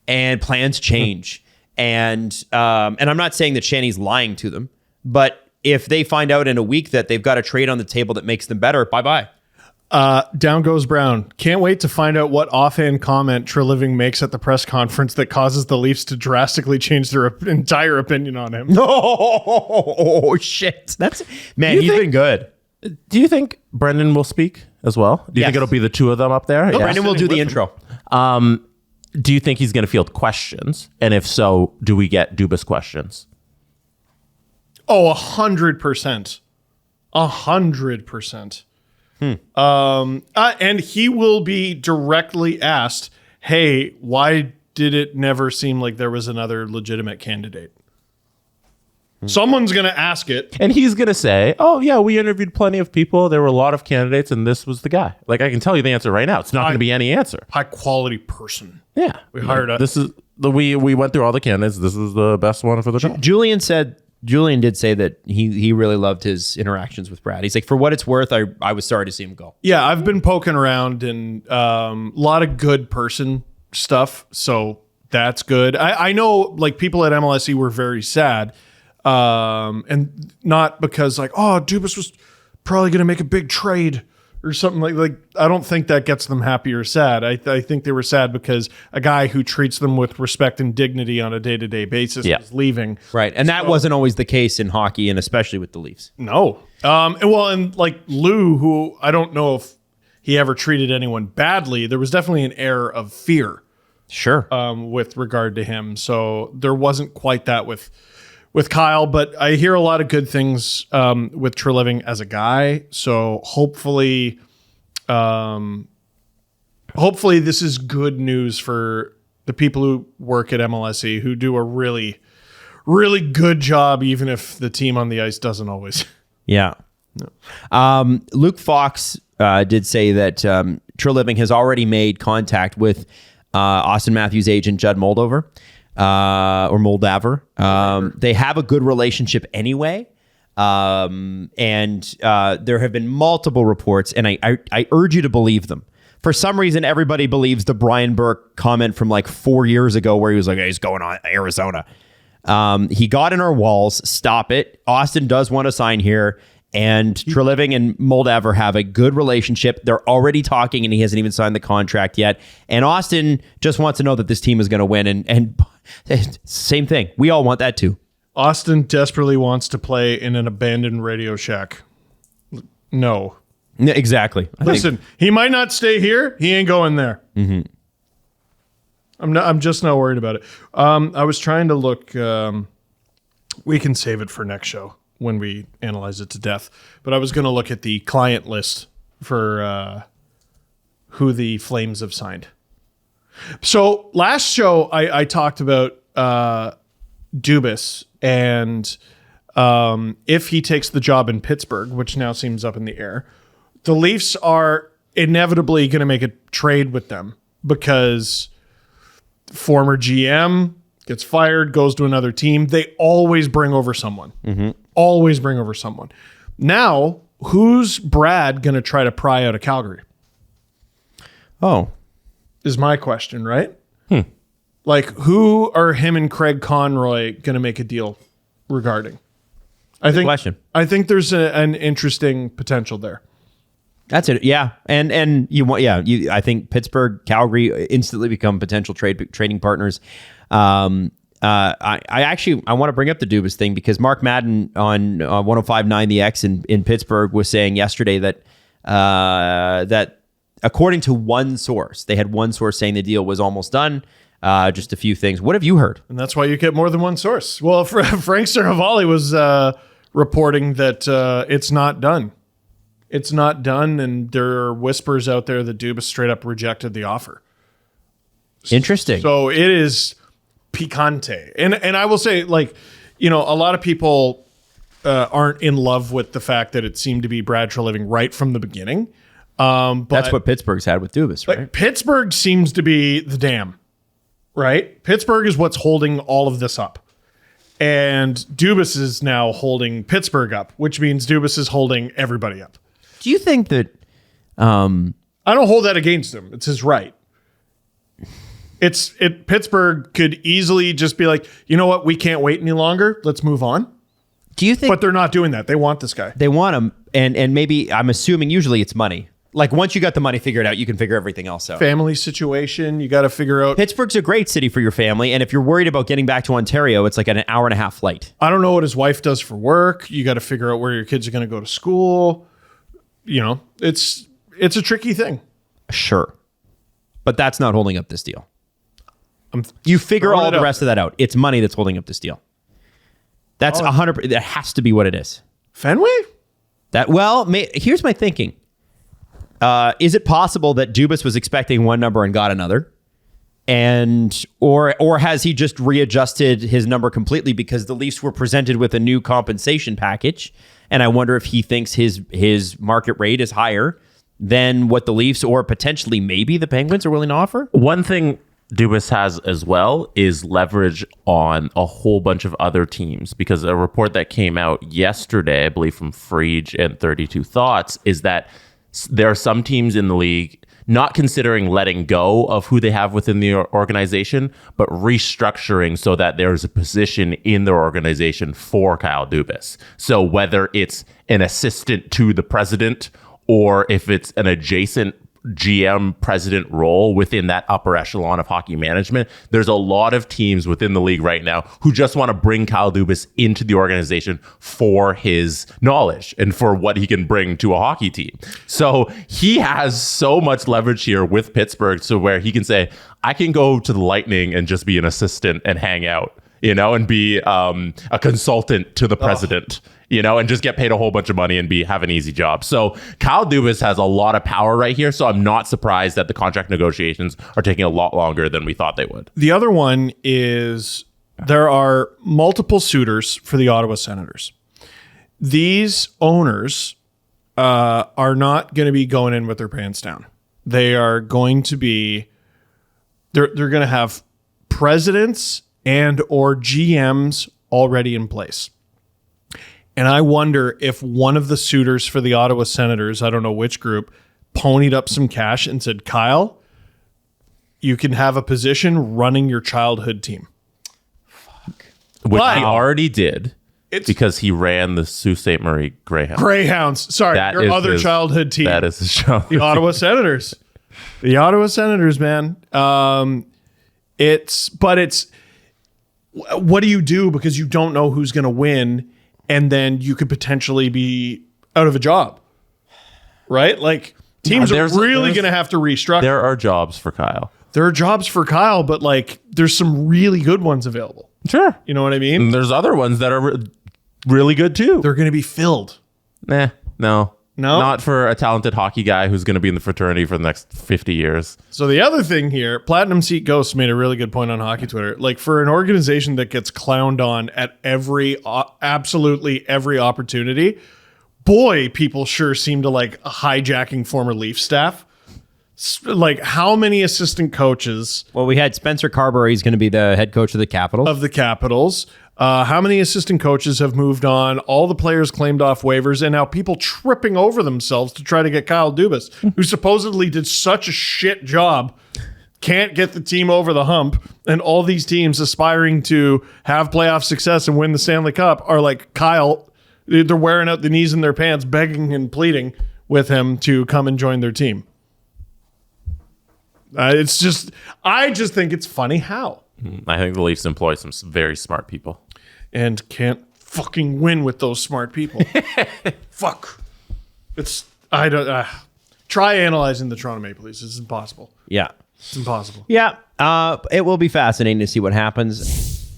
and plans change. And I'm not saying that Shanny's lying to them, but if they find out in a week that they've got a trade on the table that makes them better, bye-bye. Down goes Brown. Can't wait to find out what offhand comment Treliving makes at the press conference that causes the Leafs to drastically change their entire opinion on him. Oh, shit. He's been good. Do you think Brendan will speak as well? Do you think it'll be the two of them up there? No, Brendan will do the intro. Do you think he's going to field questions? And if so, do we get Dubas questions? Oh, 100%. 100%. And he will be directly asked, hey, why did it never seem like there was another legitimate candidate? Someone's going to ask it. And he's going to say, oh, yeah, we interviewed plenty of people. There were a lot of candidates, and this was the guy. Like, I can tell you the answer right now. It's not going to be any answer. High quality person. Yeah. We hired a... This is we went through all the candidates. This is the best one for the job. Julian did say that he really loved his interactions with Brad. He's like, for what it's worth, I was sorry to see him go. Yeah, I've been poking around and a lot of good person stuff, so that's good. I know, like, people at MLSE were very sad, and not because, like, oh, Dubas was probably going to make a big trade or something like I don't think that gets them happy or sad. I think they were sad because a guy who treats them with respect and dignity on a day-to-day basis is leaving. Right. And that wasn't always the case in hockey, and especially with the Leafs. No. And like Lou, who I don't know if he ever treated anyone badly, there was definitely an air of fear. Sure. With regard to him. So there wasn't quite that with Kyle, but I hear a lot of good things with Treliving as a guy. So hopefully this is good news for the people who work at MLSE who do a really, really good job, even if the team on the ice doesn't always. Yeah. No. Luke Fox did say that Treliving has already made contact with Austin Matthews' agent, Judd Moldover. Or Moldaver. They have a good relationship anyway. And there have been multiple reports, and I urge you to believe them. For some reason, everybody believes the Brian Burke comment from like 4 years ago where he was like, hey, he's going on Arizona. He got in our walls. Stop it. Austin does want to sign here. And Treliving and Moldaver have a good relationship. They're already talking, and he hasn't even signed the contract yet. And Austin just wants to know that this team is going to win. And same thing. We all want that too. Austin desperately wants to play in an abandoned Radio Shack. No. Yeah, exactly. Listen, he might not stay here. He ain't going there. Mm-hmm. I'm just not worried about it. I was trying to look. We can save it for next show when we analyze it to death. But I was going to look at the client list for who the Flames have signed. So last show, I talked about Dubas and if he takes the job in Pittsburgh, which now seems up in the air, the Leafs are inevitably going to make a trade with them because former GM gets fired, goes to another team. They always bring over someone. Mm-hmm. Always bring over someone. Now, who's Brad going to try to pry out of Calgary? Oh. Is my question, right? Like, who are him and Craig Conroy going to make a deal regarding? Question. I think there's an interesting potential there. That's it. Yeah. And you want, I think Pittsburgh, Calgary instantly become potential trading partners. I want to bring up the Dubas thing because Mark Madden on 105.9 The X in Pittsburgh was saying yesterday that according to one source, they had one source saying the deal was almost done. Just a few things. What have you heard? And that's why you get more than one source. Well, Frank Saravalli was reporting that it's not done. It's not done, and there are whispers out there that Dubas straight up rejected the offer. Interesting. So it is picante. And I will say, like, a lot of people aren't in love with the fact that it seemed to be Brad Treliving right from the beginning. But that's what Pittsburgh's had with Dubas, right? like, Pittsburgh seems to be the dam, right? Pittsburgh is what's holding all of this up. And Dubas is now holding Pittsburgh up, which means Dubas is holding everybody up. Do you think that I don't hold that against him. It's his right. Pittsburgh could easily just be like, you know what? We can't wait any longer. Let's move on. do you think But they're not doing that. They want this guy. they want him? And maybe I'm assuming usually it's money. Like once you got the money figured out, you can figure everything else out. Family situation. You got to figure out. Pittsburgh's a great city for your family, and if you're worried about getting back to Ontario, it's like an hour and a half flight. I don't know what his wife does for work. You got to figure out where your kids are going to go to school. It's a tricky thing. Sure, but that's not holding up this deal. You figure throwing all it the out rest of that out. It's money that's holding up this deal. That's 100%. That has to be what it is. Fenway? Here's my thinking. Is it possible that Dubas was expecting one number and got another? Or has he just readjusted his number completely because the Leafs were presented with a new compensation package? And I wonder if he thinks his market rate is higher than what the Leafs or potentially maybe the Penguins are willing to offer? One thing Dubas has as well is leverage on a whole bunch of other teams, because a report that came out yesterday, I believe from Frege and 32 Thoughts, is that there are some teams in the league not considering letting go of who they have within the organization, but restructuring so that there's a position in their organization for Kyle Dubas. So whether it's an assistant to the president or if it's an adjacent GM president role within that upper echelon of hockey management, there's a lot of teams within the league right now who just want to bring Kyle Dubas into the organization for his knowledge and for what he can bring to a hockey team. So he has so much leverage here with Pittsburgh to where he can say, I can go to the Lightning and just be an assistant and hang out, and be a consultant to the president. And just get paid a whole bunch of money and have an easy job. So Kyle Dubas has a lot of power right here. So I'm not surprised that the contract negotiations are taking a lot longer than we thought they would. The other one is there are multiple suitors for the Ottawa Senators. These owners are not going to be going in with their pants down. They are going to be, they're going to have presidents and or GMs already in place. And I wonder if one of the suitors for the Ottawa Senators, I don't know which group, ponied up some cash and said, Kyle, you can have a position running your childhood team. Which he already did because he ran the Sault Ste. Marie Greyhounds. Greyhounds. Sorry, your other childhood team. That is his childhood The Ottawa Senators. The Ottawa Senators, man. What do you do? Because you don't know who's going to win. And then you could potentially be out of a job, right? Like teams are really going to have to restructure. There are jobs for Kyle. There are jobs for Kyle, but like there's some really good ones available. Sure. You know what I mean? And there's other ones that are really good too. They're going to be filled. No, not for a talented hockey guy who's going to be in the fraternity for the next 50 years. So the other thing here, Platinum Seat Ghost made a really good point on Hockey Twitter. Like for an organization that gets clowned on at absolutely every opportunity, boy, people sure seem to like hijacking former Leaf staff. Like how many assistant coaches? Well, we had Spencer Carberry. He's going to be the head coach of the Capitals. How many assistant coaches have moved on? All the players claimed off waivers, and now people tripping over themselves to try to get Kyle Dubas, who supposedly did such a shit job, can't get the team over the hump, and all these teams aspiring to have playoff success and win the Stanley Cup are like, Kyle, they're wearing out the knees in their pants, begging and pleading with him to come and join their team. I just think it's funny how. I think the Leafs employ some very smart people. And can't fucking win with those smart people. Fuck. Try analyzing the Toronto Maple Leafs. It's impossible. Yeah. It's impossible. Yeah. It will be fascinating to see what happens.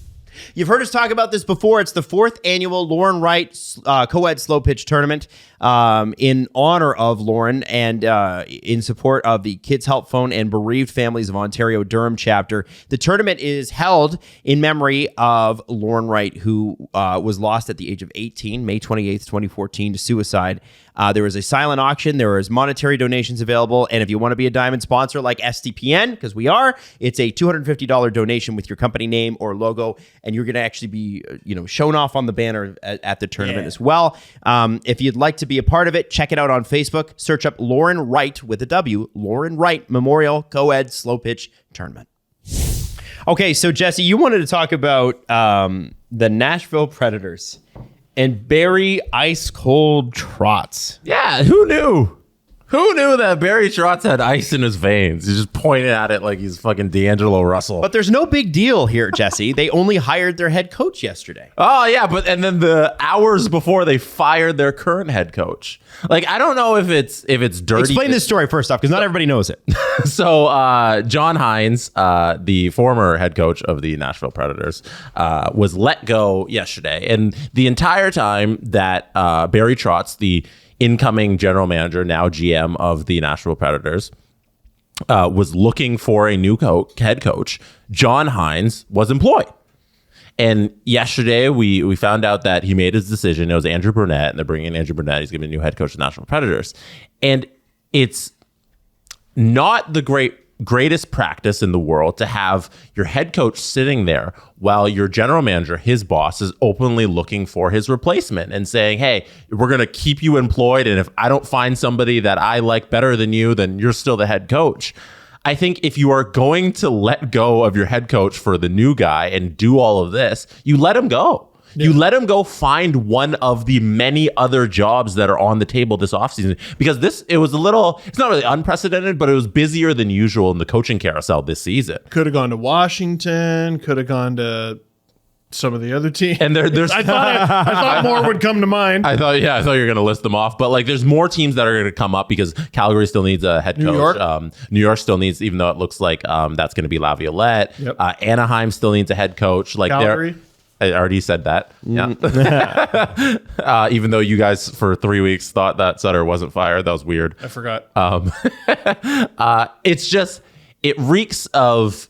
You've heard us talk about this before. It's the 4th annual Lauren Wright co-ed slow pitch tournament in honor of Lauren and in support of the Kids Help Phone and Bereaved Families of Ontario Durham chapter. The tournament is held in memory of Lauren Wright, who was lost at the age of 18, May 28th, 2014, to suicide. There was a silent auction. There was monetary donations available. And if you want to be a diamond sponsor like SDPN, because we are, it's a $250 donation with your company name or logo. And you're going to actually be, shown off on the banner at the tournament as well. If you'd like to be a part of it, check it out on Facebook. Search up Lauren Wright with a W, Lauren Wright Memorial Co-ed Slow Pitch Tournament. Okay, so Jesse, you wanted to talk about the Nashville Predators and Barry Ice Cold Trotz. Yeah, who knew? Who knew that Barry Trotz had ice in his veins? He's just pointing at it like he's fucking D'Angelo Russell. But there's no big deal here, Jesse. They only hired their head coach yesterday. Oh, yeah, and then the hours before they fired their current head coach. Like, I don't know if it's dirty. Explain this story first off, because not everybody knows it. So, Jon Hynes, the former head coach of the Nashville Predators, was let go yesterday. And the entire time that Barry Trotz, the incoming general manager, now GM of the Nashville Predators, was looking for a new head coach, Jon Hynes was employed. And yesterday we found out that he made his decision. It was Andrew Brunette, and they're bringing in Andrew Brunette. He's going to be a new head coach of the Nashville Predators. And it's not the greatest practice in the world to have your head coach sitting there while your general manager, his boss, is openly looking for his replacement and saying, hey, we're going to keep you employed. And if I don't find somebody that I like better than you, then you're still the head coach. I think if you are going to let go of your head coach for the new guy and do all of this, you let him go. Yeah. You let him go find one of the many other jobs that are on the table this offseason, because it's not really unprecedented, but it was busier than usual in the coaching carousel this season. Could have gone to Washington, could have gone to some of the other teams. And there's I thought more would come to mind. I thought you were going to list them off, but like there's more teams that are going to come up because Calgary still needs a head coach. New York still needs, even though it looks like that's going to be Laviolette. Yep. Anaheim still needs a head coach. Like Calgary. I already said that. Yeah. Even though you guys for 3 weeks thought that Sutter wasn't fired, that was weird. I forgot. It reeks of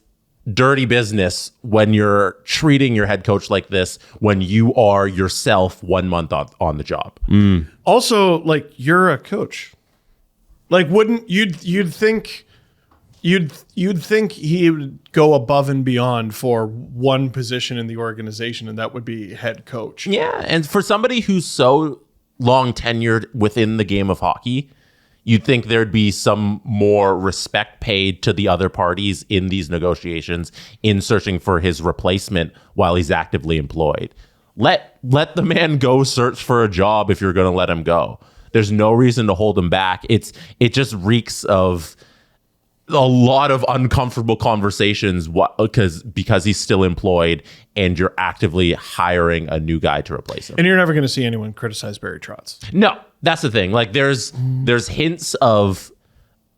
dirty business when you're treating your head coach like this when you are yourself 1 month on the job. Also, like, you're a coach. Like, wouldn't you'd think he would go above and beyond for one position in the organization, and that would be head coach. Yeah, and for somebody who's so long tenured within the game of hockey, you'd think there'd be some more respect paid to the other parties in these negotiations in searching for his replacement while he's actively employed. Let the man go search for a job if you're going to let him go. There's no reason to hold him back. It just reeks of a lot of uncomfortable conversations because he's still employed and you're actively hiring a new guy to replace him. And you're never going to see anyone criticize Barry Trotz. No, that's the thing. Like there's hints of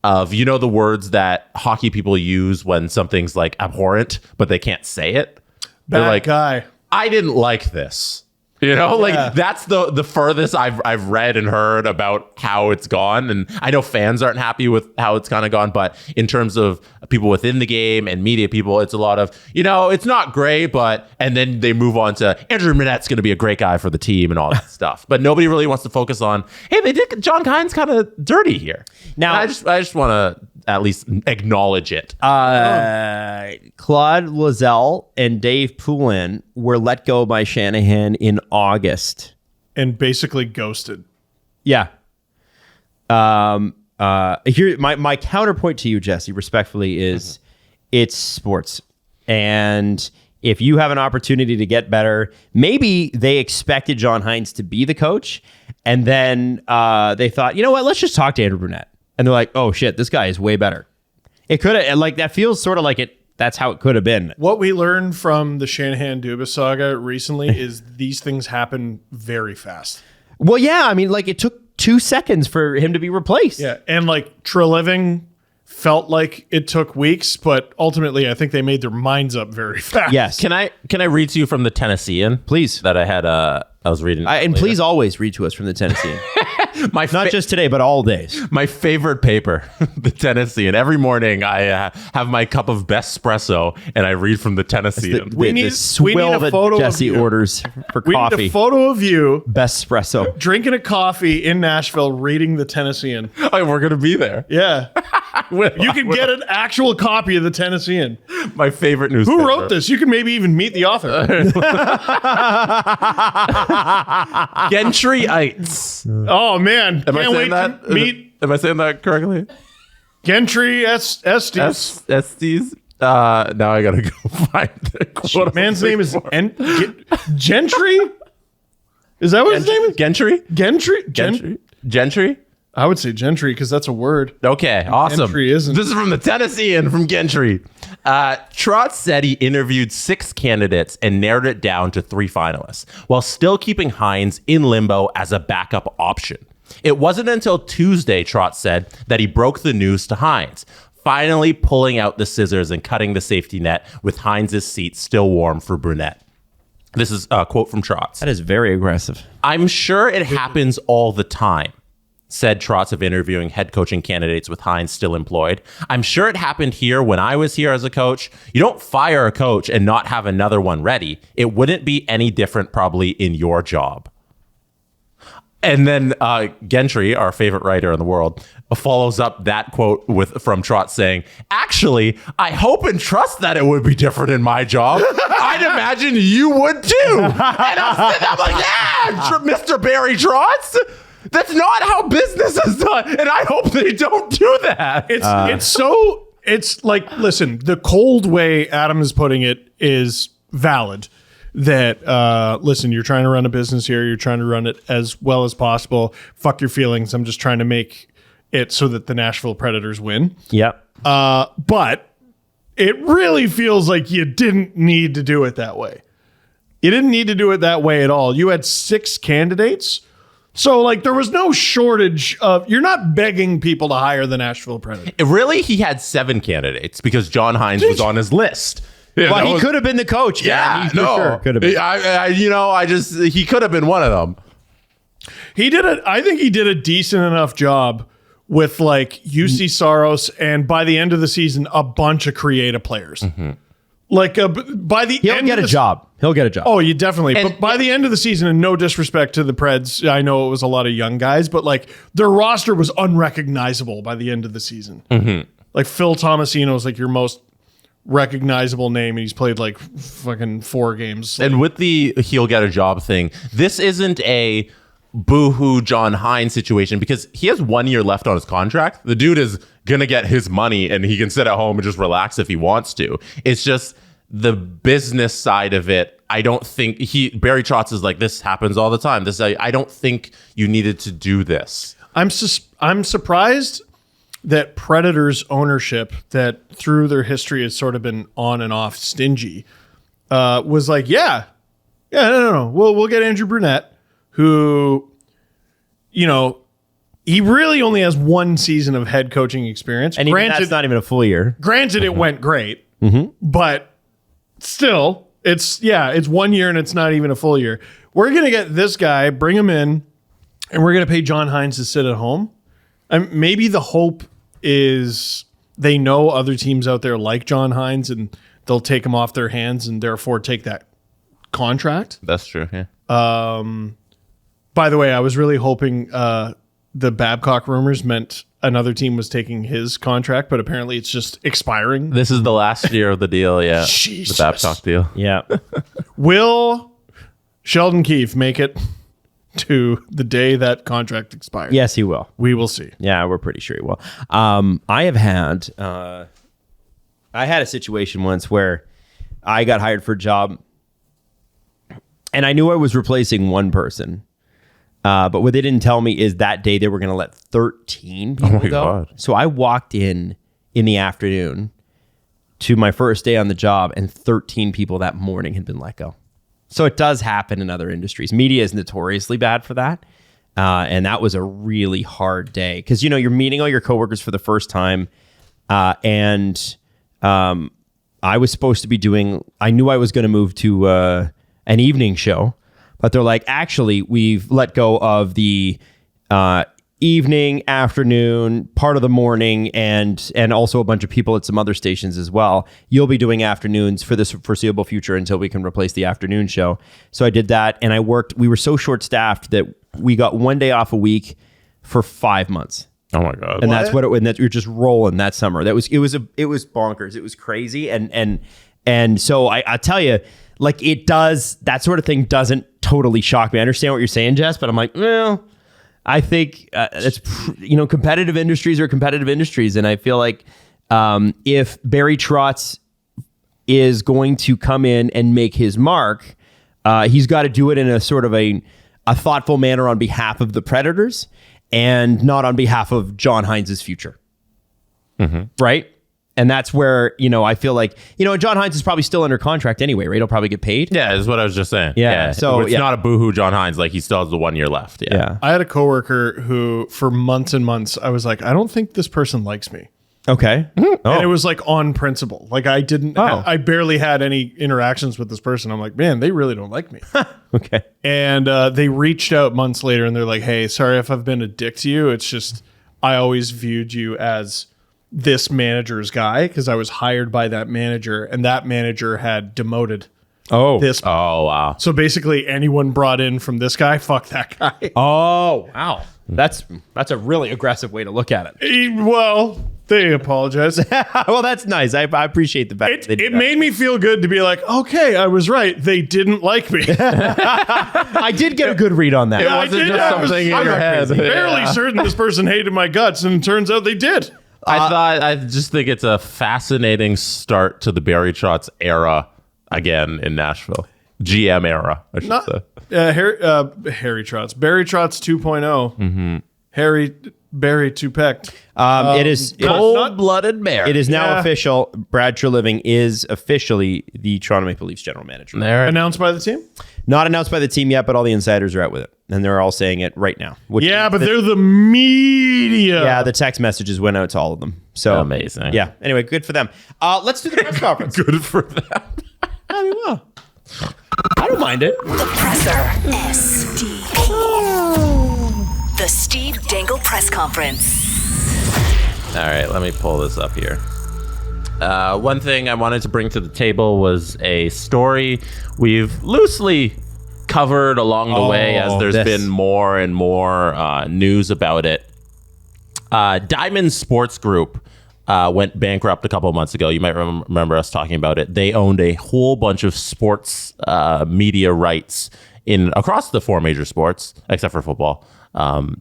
the words that hockey people use when something's like abhorrent, but they can't say it. They're like, guy, I didn't like this. Like that's the furthest I've read and heard about how it's gone. And I know fans aren't happy with how it's kind of gone, but in terms of people within the game and media people, it's a lot of, it's not great, and then they move on to Andrew Brunette's going to be a great guy for the team and all that stuff. But nobody really wants to focus on, hey, they did Jon Hynes kind of dirty here. Now, and I just want to at least acknowledge it. Claude Loiselle and Dave Poulin were let go by Shanahan in August. And basically ghosted. Yeah. Here, my counterpoint to you, Jesse, respectfully, is it's sports. And if you have an opportunity to get better, maybe they expected Jon Hynes to be the coach. And then they thought, you know what, let's just talk to Andrew Brunette. And they're like, oh shit, this guy is way better. It could have, like, that feels sort of like it. That's how it could have been. What we learned from the Shanahan Dubas saga recently is these things happen very fast. Well, yeah, I mean, like, it took 2 seconds for him to be replaced. Yeah, and like Treliving felt like it took weeks, but ultimately I think they made their minds up very fast. Yes. Can I read to you from the Tennessean? Please. That I was reading. And please always read to us from the Tennessean. Not just today, but all days. My favorite paper, the Tennessean. Every morning I have my cup of best espresso and I read from the Tennessean. We need a photo Jesse of you. orders for We coffee. need a photo of you Best espresso. drinking a coffee in Nashville, reading the Tennessean. Oh, we're going to be there. Yeah. You can get an actual copy of the Tennessean. My favorite newspaper. Who wrote this? You can maybe even meet the author. Gentryites. Oh, man. Am I Can't saying wait that? to meet Am I saying that correctly? Gentry Estes. Estes. Now I gotta go find the quote. Man's name is Gentry? Is that what his name is? Gentry? Gentry? Gentry? I would say Gentry because that's a word. Okay, awesome. Gentry isn't. This is from the Tennessean from Gentry. Trotz said he interviewed 6 candidates and narrowed it down to 3 finalists, while still keeping Hynes in limbo as a backup option. It wasn't until Tuesday, Trotz said, that he broke the news to Hynes, finally pulling out the scissors and cutting the safety net with Hynes' seat still warm for Brunette. This is a quote from Trotz. That is very aggressive. I'm sure it happens all the time, said Trotz of interviewing head coaching candidates with Hynes still employed. I'm sure it happened here when I was here as a coach. You don't fire a coach and not have another one ready. It wouldn't be any different probably in your job. And then Gentry, our favorite writer in the world, follows up that quote from Trotz saying, actually, I hope and trust that it would be different in my job. I'd imagine you would too. And I'm like, yeah, Mr. Barry Trotz. That's not how business is done. And I hope they don't do that. It's like, listen, the cold way Adam is putting it is valid. That, listen, you're trying to run a business here. You're trying to run it as well as possible. Fuck your feelings. I'm just trying to make it so that the Nashville Predators win. Yep. But it really feels like you didn't need to do it that way. You didn't need to do it that way at all. You had 6 candidates. So, like, there was no shortage of... You're not begging people to hire the Nashville Predators. Really, he had 7 candidates because Jon Hynes was on his list. Yeah, well, he could have been the coach. Yeah, sure could have been. He could have been one of them. I think he did a decent enough job with, like, UC Saros and by the end of the season, a bunch of creative players. Mm-hmm. Like, by the He'll get a job. He'll get a job. Oh, you definitely. But by the end of the season, and no disrespect to the Preds, I know it was a lot of young guys, but, like, their roster was unrecognizable by the end of the season. Mm-hmm. Like, Phil Tomasino is, like, your most recognizable name, and he's played, like, fucking 4 games. And with the he'll get a job thing, this isn't a boohoo Jon Hynes situation because he has 1 year left on his contract. The dude is going to get his money and he can sit at home and just relax if he wants to. It's just the business side of it. I don't think Barry Trotz is like, this happens all the time. I don't think you needed to do this. I'm surprised that Predators ownership, that through their history has sort of been on and off stingy, was like, no. We'll get Andrew Brunette, who, you know, he really only has 1 season of head coaching experience. And granted, that's not even a full year. Granted, it went great, but still, it's 1 year and it's not even a full year. We're going to get this guy, bring him in, and we're going to pay Jon Hynes to sit at home. And maybe the hope is they know other teams out there like Jon Hynes and they'll take him off their hands and therefore take that contract. That's true, yeah. By the way, I was really hoping the Babcock rumors meant another team was taking his contract, but apparently it's just expiring. This is the last year of the deal, yeah. Jesus. The Babcock deal. Yeah. Will Sheldon Keefe make it to the day that contract expires? Yes, he will. We will see. Yeah, we're pretty sure he will. I had a situation once where I got hired for a job and I knew I was replacing one person. But what they didn't tell me is that day they were going to let 13 people go. God. So I walked in the afternoon to my first day on the job and 13 people that morning had been let go. So it does happen in other industries. Media is notoriously bad for that. And that was a really hard day because, you know, you're meeting all your coworkers for the first time. and I was supposed to be doing. I knew I was going to move to an evening show, but they're like, actually, we've let go of the evening, afternoon, part of the morning, and also a bunch of people at some other stations as well. You'll be doing afternoons for this foreseeable future until we can replace the afternoon show. So I did that, and I worked. We were so short-staffed that we got one day off a week for 5 months. Oh my god! And that's what it. And that you're just rolling that summer. It was bonkers. It was crazy, and so I tell you, like, it does, that sort of thing doesn't totally shock me. I understand what you're saying, Jess, but I'm like, well, I think it's, competitive industries are competitive industries. And I feel like if Barry Trotz is going to come in and make his mark, he's got to do it in a sort of a thoughtful manner on behalf of the Predators and not on behalf of Jon Hynes' future. Mm-hmm. Right? And that's where, I feel like, Jon Hynes is probably still under contract anyway, right? He'll probably get paid. Yeah, that's what I was just saying. Yeah. So it's not a boohoo Jon Hynes. Like, he still has the 1 year left. Yeah. I had a coworker who, for months and months, I was like, I don't think this person likes me. Okay. And it was like on principle. Like, I didn't, I barely had any interactions with this person. I'm like, man, they really don't like me. Okay. And they reached out months later and they're like, hey, sorry if I've been a dick to you. It's just, I always viewed you as this manager's guy because I was hired by that manager, and that manager had demoted this. Oh, wow. So basically, anyone brought in from this guy, fuck that guy. Oh, wow. That's a really aggressive way to look at it. Well, they apologize. Well, that's nice. I appreciate the fact. It made me feel good to be like, okay, I was right. They didn't like me. I did get a good read on that. Yeah, It wasn't just something in your head. I was fairly certain this person hated my guts, and it turns out they did. I just think it's a fascinating start to the Barry Trotz era again in Nashville. GM era, I should say. Harry Trotz. Barry Trotz 2.0. Mm-hmm. Barry Tupecked. It is cold-blooded Barry. It is now official. Brad Treliving is officially the Toronto Maple Leafs general manager. Announced by the team? Not announced by the team yet, but all the insiders are out with it. And they're all saying it right now. But they're the media. Yeah, the text messages went out to all of them. So amazing. Yeah. Anyway, good for them. Let's do the press conference. Good for them. I mean, well, I don't mind it. The Presser. SDP. The Steve Dangle Press Conference. All right, let me pull this up here. One thing I wanted to bring to the table was a story we've loosely covered along the way as there's been more and more news about it. Diamond Sports Group went bankrupt a couple of months ago. You might remember us talking about it. They owned a whole bunch of sports media rights across the four major sports, except for football.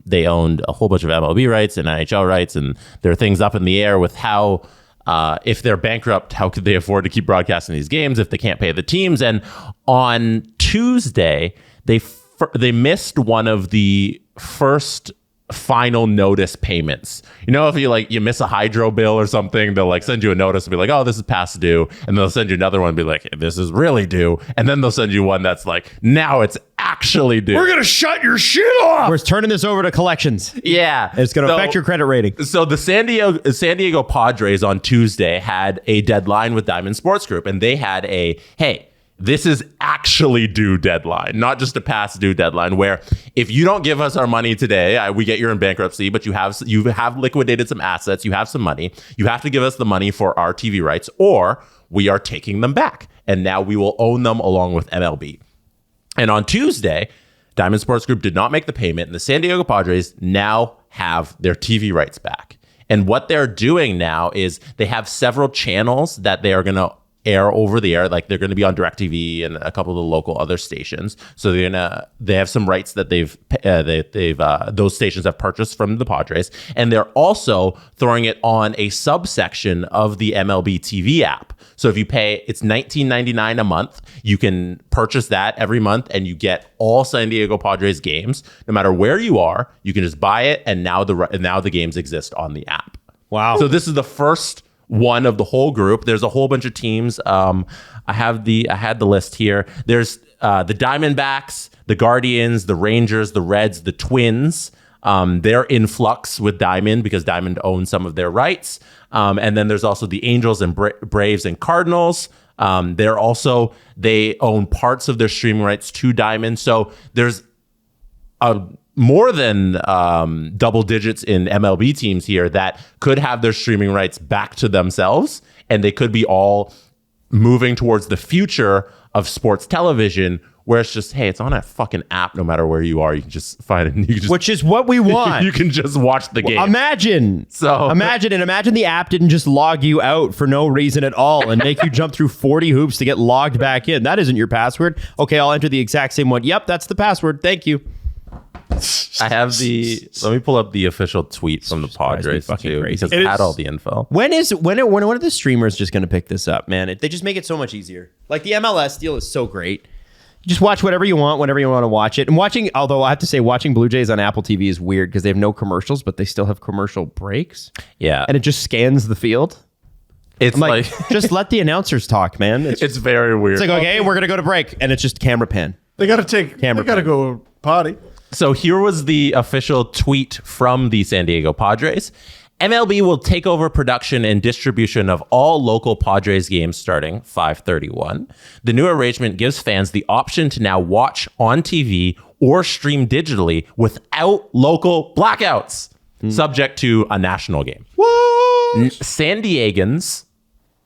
They owned a whole bunch of MLB rights and NHL rights, and there are things up in the air with how, if they're bankrupt, how could they afford to keep broadcasting these games if they can't pay the teams? And on Tuesday, they missed one of the first final notice payments. If you miss a hydro bill or something, they'll send you a notice and be like, oh, this is past due, and they'll send you another one and be like, this is really due, and then they'll send you one that's like, now it's actually due. We're gonna shut your shit off. We're turning this over to collections. Yeah, it's gonna affect your credit rating. So the San Diego Padres on Tuesday had a deadline with Diamond Sports Group, and they had a this is actually due deadline, not just a past due deadline, where if you don't give us our money today, we get you're in bankruptcy, but you have liquidated some assets, you have some money, you have to give us the money for our TV rights, or we are taking them back. And now we will own them along with MLB. And on Tuesday, Diamond Sports Group did not make the payment, and the San Diego Padres now have their TV rights back. And what they're doing now is they have several channels that they are going to air over the air, like they're going to be on DirecTV and a couple of the local other stations. So they have some rights that they've those stations have purchased from the Padres, and they're also throwing it on a subsection of the MLB TV app. So if you pay, it's $19.99 a month. You can purchase that every month, and you get all San Diego Padres games, no matter where you are. You can just buy it, and now the games exist on the app. Wow! So this is the first one of the whole group. There's a whole bunch of teams. I had the list here. There's the Diamondbacks, the Guardians, the Rangers, the Reds, the Twins, They're in flux with Diamond because Diamond owns some of their rights. And then there's also the Angels and Braves and Cardinals. They own parts of their streaming rights to Diamond. So there's more than double digits in MLB teams here that could have their streaming rights back to themselves, and they could be all moving towards the future of sports television, where it's just, hey, it's on a fucking app. No matter where you are, you can just find it. Which is what we want. You can just watch the game. Imagine the app didn't just log you out for no reason at all and make you jump through 40 hoops to get logged back in. That isn't your password. Okay, I'll enter the exact same one. Yep, that's the password. Thank you. I have let me pull up the official tweet from the Padres too, because it had all the info. When are the streamers just going to pick this up, man? They just make it so much easier. Like the MLS deal is so great. You just watch whatever you want, whenever you want to watch it. And although I have to say, watching Blue Jays on Apple TV is weird because they have no commercials, but they still have commercial breaks. Yeah. And it just scans the field. It's like just let the announcers talk, man. It's very weird. It's like, okay, we're going to go to break. And it's just camera pan. They got to go potty. So here was the official tweet from the San Diego Padres. MLB will take over production and distribution of all local Padres games starting 5/31. The new arrangement gives fans the option to now watch on TV or stream digitally without local blackouts, subject to a national game. What? San Diegans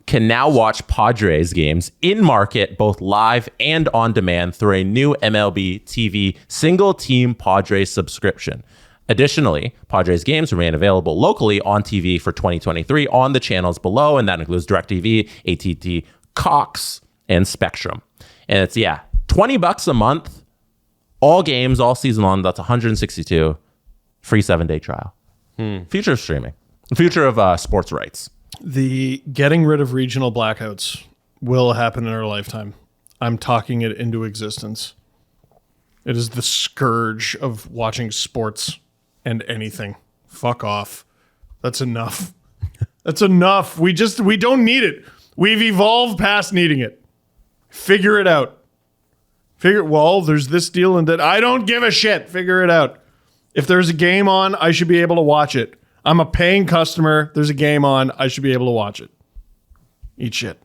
can now watch Padres games in market, both live and on demand, through a new MLB TV single team Padres subscription. Additionally, Padres games remain available locally on TV for 2023 on the channels below, and that includes DirecTV, AT&T, Cox, and Spectrum. And it's $20 a month, all games, all season long. That's $162, free 7-day trial. Future of streaming, future of sports rights. The getting rid of regional blackouts will happen in our lifetime. I'm talking it into existence. It is the scourge of watching sports and anything. Fuck off. That's enough. That's enough. We don't need it. We've evolved past needing it. Figure it out. There's this deal and that. I don't give a shit. Figure it out. If there's a game on, I should be able to watch it. I'm a paying customer. There's a game on. I should be able to watch it. Eat shit.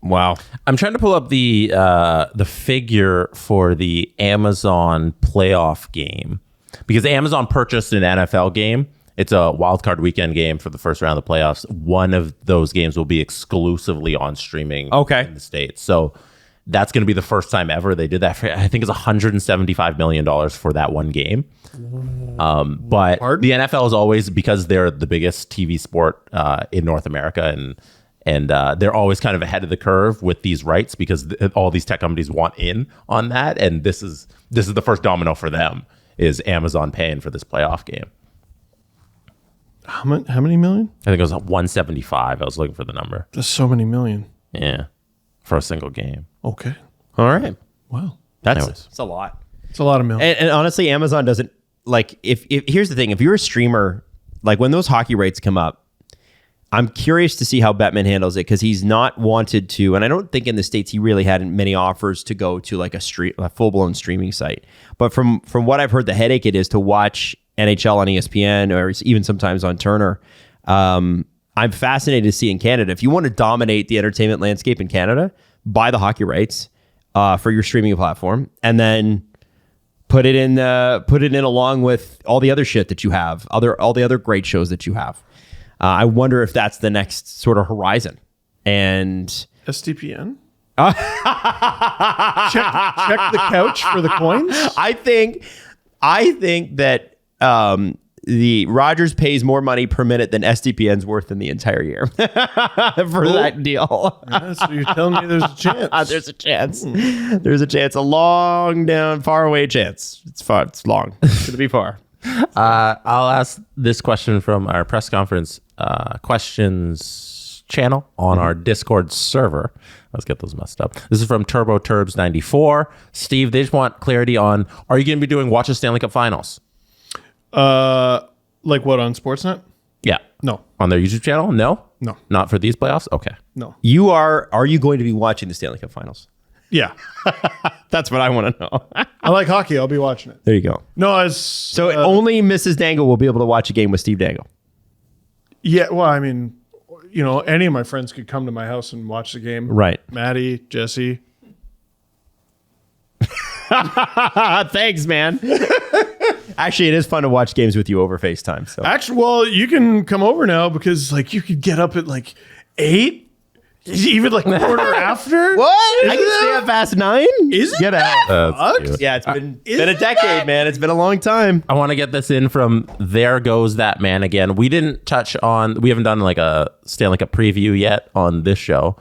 Wow. I'm trying to pull up the figure for the Amazon playoff game because Amazon purchased an NFL game. It's a wild card weekend game for the first round of the playoffs. One of those games will be exclusively on streaming in the States. So that's going to be the first time ever they did that. I think it's $175 million for that one game. But the NFL is always, because they're the biggest TV sport in North America, and they're always kind of ahead of the curve with these rights because all these tech companies want in on that. And this is the first domino for them, is Amazon paying for this playoff game. How many million? I think it was 175. I was looking for the number. That's so many million. Yeah, for a single game. Okay. All right. Wow. That's a lot. It's a lot of million. And honestly, Amazon doesn't, like, if here's the thing, if you're a streamer, like when those hockey rates come up, I'm curious to see how Bettman handles it, because he's not wanted to, and I don't think in the States he really had many offers to go to like a full-blown streaming site. But from what I've heard, the headache it is to watch NHL on ESPN or even sometimes on Turner. I'm fascinated to see in Canada, if you want to dominate the entertainment landscape in Canada, buy the hockey rights for your streaming platform, and then put it in along with all the other shit that you have, all the other great shows that you have. I wonder if that's the next sort of horizon. And SDPN? check the couch for the coins. I think that the Rogers pays more money per minute than SDPN's worth in the entire year for that deal. Yeah, so you're telling me there's a chance? There's a chance. There's a chance. A long down, far away chance. It's far. It's long. It's going to be far. I'll ask this question from our press conference questions channel on our Discord server. Let's get those messed up. This is from Turbo Turbs 94. Steve, they just want clarity on, are you going to be doing Watch the Stanley Cup Finals? Like what, on Sportsnet? Yeah. No. On their YouTube channel? No? No. Not for these playoffs? Okay. No. Are you going to be watching the Stanley Cup Finals? Yeah. That's what I want to know. I like hockey. I'll be watching it. There you go. No, as So only Mrs. Dangle will be able to watch a game with Steve Dangle. yeah. Well, I mean, any of my friends could come to my house and watch the game. Right. Maddie, Jesse. Thanks, man. Actually, it is fun to watch games with you over FaceTime. So Actually, well, you can come over now because you could get up at 8, even quarter after. what? I can stay up past 9. Is it Get out. That's cute. Yeah, it's been a decade, man. It's been a long time. I want to get this in from There Goes That Man Again. We didn't touch on, we haven't done a Stanley Cup preview yet on this show.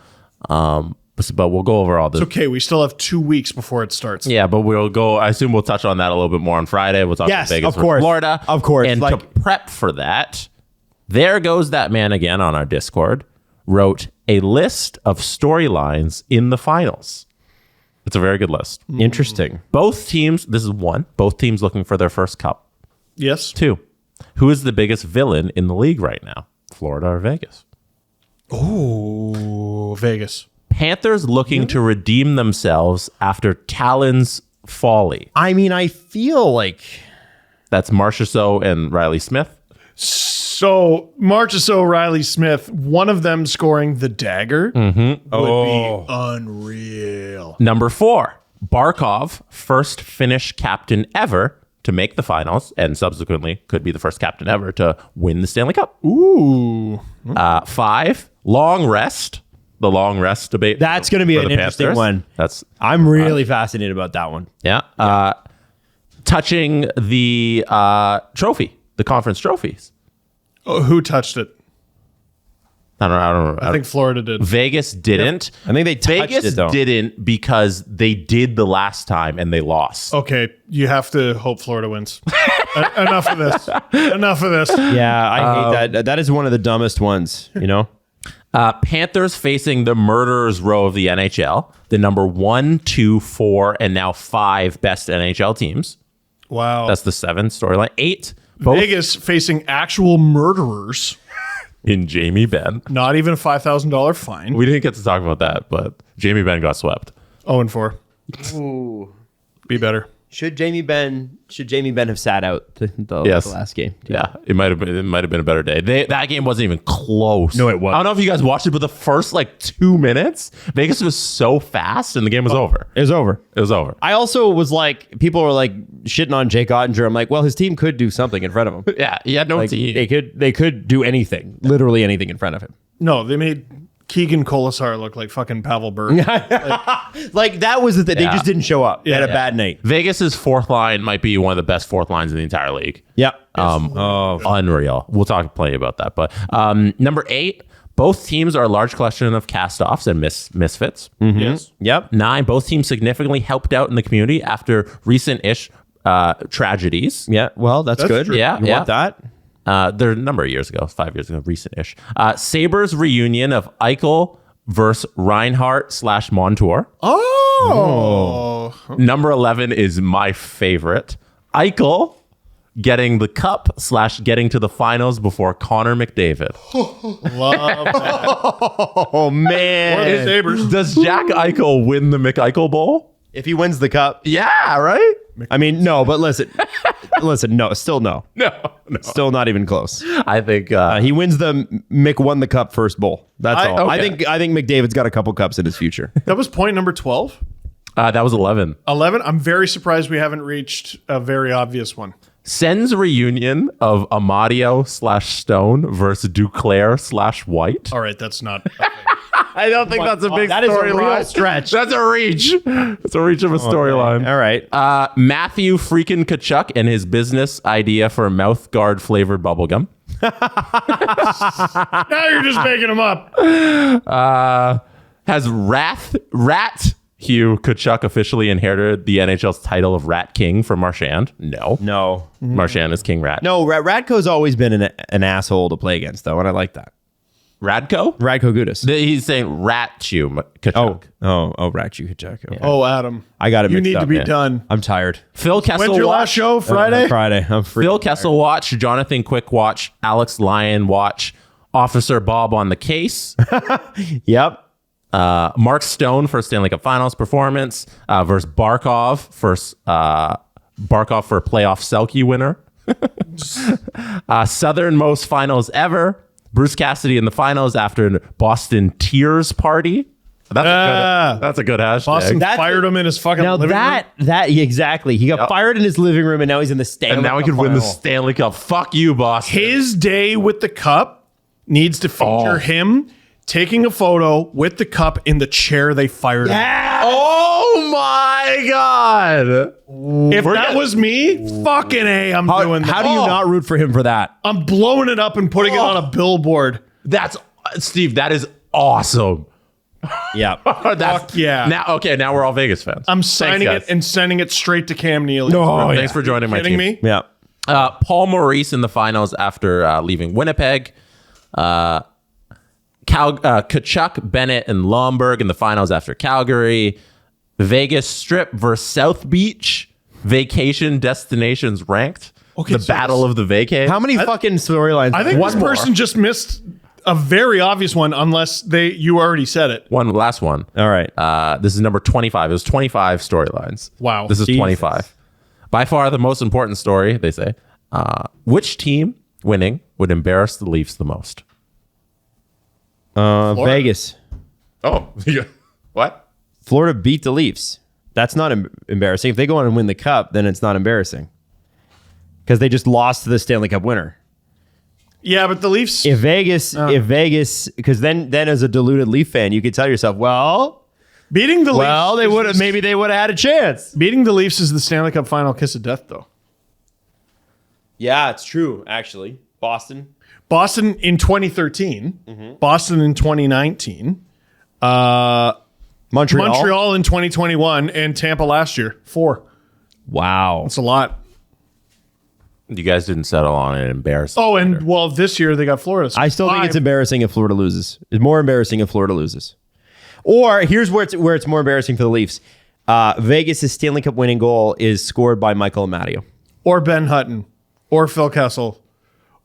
But we'll go over all this. It's okay. We still have 2 weeks before it starts. Yeah, but we'll go, I assume we'll touch on that a little bit more on Friday. We'll talk Yes, about Vegas of course. versus Florida. Of course. And to prep for that, There Goes That Man Again on our Discord wrote a list of storylines in the finals. It's a very good list. Interesting. Both teams, this is one, both teams looking for their first cup. Yes. 2, who is the biggest villain in the league right now? Florida or Vegas? Oh, Vegas. Panthers looking to redeem themselves after Talon's folly. I mean, I feel like That's Marchessault and Riley Smith. So Marchessault, Riley Smith, one of them scoring the dagger would be unreal. Number 4, Barkov, first Finnish captain ever to make the finals, and subsequently could be the first captain ever to win the Stanley Cup. Ooh. 5, long rest. The long rest debate. that's going to be for an the interesting Panthers. one. I'm really fascinated about that one. yeah. Touching the trophy, the conference trophies. Oh, who touched it? I don't know. I think Florida did. Vegas didn't. I think they touched Vegas it, though. didn't because they did the last time and they lost. Okay, you have to hope Florida wins. Enough of this. Enough of this. Yeah, I hate that. That is one of the dumbest ones, Panthers facing the murderers row of the NHL, the number 1, 2, 4, and now 5 best NHL teams. Wow. That's the 7 storyline. 8, both Vegas facing actual murderers. in Jamie Benn. Not even a $5,000 fine. We didn't get to talk about that, but Jamie Benn got swept. 0-4. Ooh. Be better. Should Jamie Benn have sat out the Yes. last game? Yeah, it might have been a better day. That game wasn't even close. No, it wasn't. I don't know if you guys watched it, but the first 2 minutes, Vegas was so fast, and the game was over. It was over. It was over. I also was people were shitting on Jake Ottinger. I'm like, well, his team could do something in front of him. Yeah, he had no team. They could do anything, literally anything in front of him. No, they made Keegan Colasar look like fucking Pavel Bure. That was the thing. They Yeah. just didn't show up. They had a bad night. Vegas's fourth line might be one of the best fourth lines in the entire league. Yeah. Unreal. We'll talk plenty about that. But number 8, both teams are a large collection of cast-offs and misfits. Yes. Yep. 9, both teams significantly helped out in the community after recent-ish tragedies. Yeah. Well, that's good. true. Yeah, You yeah. want that? They're a number of years ago, 5 years ago, recent-ish. Sabres reunion of Eichel versus Reinhardt/Montour. Oh. Number 11 is my favorite. Eichel getting the cup / getting to the finals before Connor McDavid. Love that. Oh, man. Or the Sabres. Does Jack Eichel win the McEichel Bowl? If he wins the cup. Yeah, right? I mean, no, but listen. No, still no. No. Still not even close. I think He wins the Mick won the cup first bowl. That's all. okay. I think McDavid's got a couple cups in his future. That was point number 12. that was 11. 11. I'm very surprised we haven't reached a very obvious one. Sens reunion of Amadio / Stone versus Duclair / White. All right, that's not. I don't think that's a big that is a real storyline. stretch. That's a reach. It's a reach of a storyline. All right. Matthew freaking Tkachuk and his business idea for mouth guard flavored bubblegum. Now you're just making them up. Has Rat Hugh Tkachuk officially inherited the NHL's title of Rat King from Marchand? No. No. Marchand is King Rat. No, Radko's always been an asshole to play against, though, and I like that. Radko? Radko Gudas. He's saying Rat Hugh Tkachuk. Ratchu Kachuk. Yeah. Oh, Adam. I got it You mixed need up, to be man. done. I'm tired. Phil Kessel When's your watch. last show? Friday? Friday. I'm free. Phil Kessel watch. Jonathan Quick watch. Alex Lyon watch. Officer Bob on the case. Yep. Mark Stone for Stanley Cup Finals performance versus Barkov for playoff Selke winner. Southernmost finals ever. Bruce Cassidy in the finals after a Boston Tears party. That's a good hashtag. Boston fired him in his fucking living room. Exactly. He got fired in his living room, and now he's in the Stanley Cup. And now he could win the Stanley Cup. Fuck you, Boston. His day with the cup needs to feature him taking a photo with the cup in the chair they fired him. Oh my God. If that was me, fucking A, I'm doing that. How do you not root for him for that? I'm blowing it up and putting it on a billboard. That's Steve. That is awesome. Yeah. Fuck yeah. Now we're all Vegas fans. I'm signing it and sending it straight to Cam Neely. Thanks for joining my team. Me? Yeah. Paul Maurice in the finals after leaving Winnipeg. Kachuk, Bennett, and Lomberg in the finals after Calgary. Vegas Strip versus South Beach. Vacation destinations ranked. Okay, the battle of the vacay. How many fucking storylines? I think this person just missed a very obvious one, unless you already said it. One last one. All right. This is number 25. It was 25 storylines. Wow. This is Jesus. 25. By far the most important story, they say. Which team winning would embarrass the Leafs the most? Vegas. Oh, what? Florida beat the Leafs. That's not embarrassing. If they go on and win the cup, then it's not embarrassing. Because they just lost to the Stanley Cup winner. Yeah, but the Leafs... If Vegas, because then as a deluded Leaf fan, you could tell yourself, beating the Leafs... maybe they would have had a chance. Beating the Leafs is the Stanley Cup final kiss of death, though. Yeah, it's true, actually. Boston in 2013. Boston in 2019. Montreal in 2021. And Tampa last year. 4. Wow. That's a lot. You guys didn't settle on an embarrassing. Oh, and this year they got Florida. So I still think it's embarrassing if Florida loses. It's more embarrassing if Florida loses. Or here's where it's more embarrassing for the Leafs. Vegas' Stanley Cup winning goal is scored by Michael Amadio. Or Ben Hutton. Or Phil Kessel.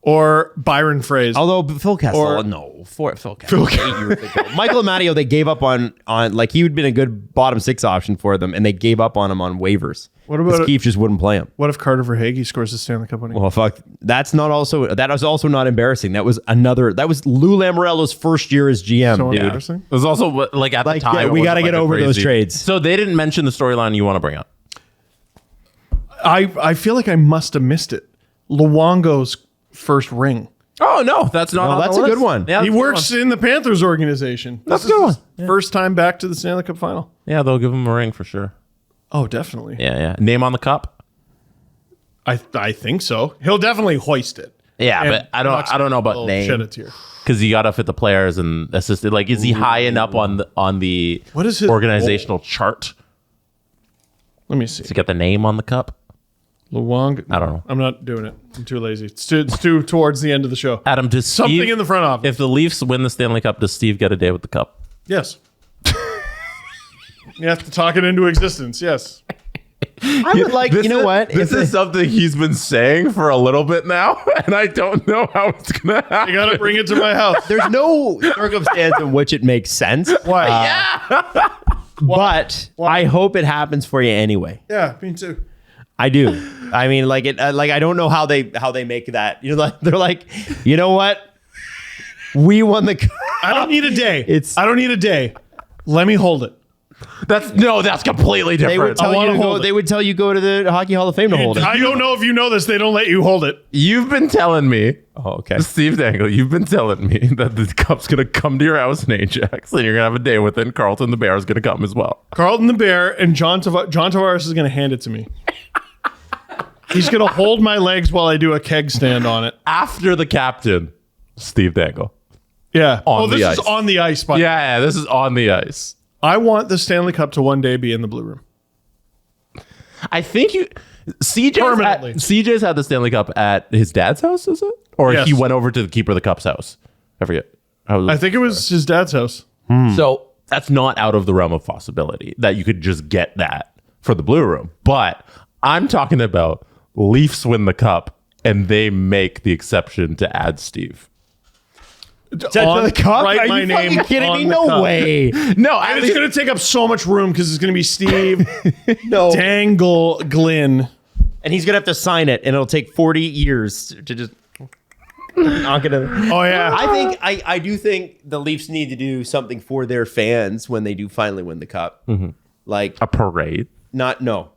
Or Byron Fraze. Although Phil Kessel, Phil Kessel. Michael Amadio, they gave up on like he would been a good bottom 6 option for them, and they gave up on him on waivers. What about Keefe just wouldn't play him? What if Carter Verhaeghe scores the Stanley Cup winning? Well, fuck. That was also not embarrassing. That was Lou Lamoriello's first year as GM, So dude. embarrassing. It was also like at the time. Yeah, it we wasn't got to get a over crazy- those trades. So they didn't mention the storyline you want to bring up. I feel like I must have missed it. Luongo's first ring. Oh no, that's not. No, on that's the a good list. one. Yeah, He that's a good works in the Panthers organization. That's a good one. First time back to the Stanley Cup final. Yeah, they'll give him a ring for sure. Oh, definitely. Yeah. Name on the cup. I think so. He'll definitely hoist it. Yeah, And but I don't know about name. Shed a tear. Because you got to fit the players and assist. Like, is he high enough on the What is his organizational chart Let me see. to get the name on the cup? Luongo. I don't know. I'm not doing it. I'm too lazy. It's too towards the end of the show. Adam, does Something Steve, in the front office. If the Leafs win the Stanley Cup, does Steve get a day with the cup? Yes. You have to talk it into existence. Yes. I would like, you know what? This is something he's been saying for a little bit now, and I don't know how it's going to happen. You got to bring it to my house. There's no circumstance in which it makes sense. Why? But I hope it happens for you anyway. Yeah, me too. I do. I mean, like it. Like I don't know how they make that. You know, like they're like, you know what? We won the. I don't need a day. I don't need a day. Let me hold it. That's completely different. They would tell you to go. They would tell you go to the Hockey Hall of Fame to hold it. I don't know if you know this. They don't let you hold it. You've been telling me, Oh, okay. Steve Dangle, you've been telling me that the cup's going to come to your house in Ajax, and you're going to have a day with it, and Carlton the Bear is going to come as well. Carlton the Bear and John Tavares is going to hand it to me. He's going to hold my legs while I do a keg stand on it. After the captain, Steve Dangle. Yeah. On this the is ice. on the ice. By Yeah, this is on the ice. I want the Stanley Cup to one day be in the Blue Room. I think Permanently. CJ's had the Stanley Cup at his dad's house, is it? Or Yes. he went over to the keeper of the cup's house. I forget. I think it was his dad's house. So that's not out of the realm of possibility that you could just get that for the Blue Room. But I'm talking about Leafs win the cup and they make the exception to add Steve. To the cup? Write Are my you name fucking kidding on me? the No cup. way. No, And it's going to take up so much room because it's going to be Steve Dangle Glynn. And he's gonna have to sign it, and it'll take 40 years to just. Not gonna. Oh, yeah. I do think the Leafs need to do something for their fans when they do finally win the cup. Like a parade. For the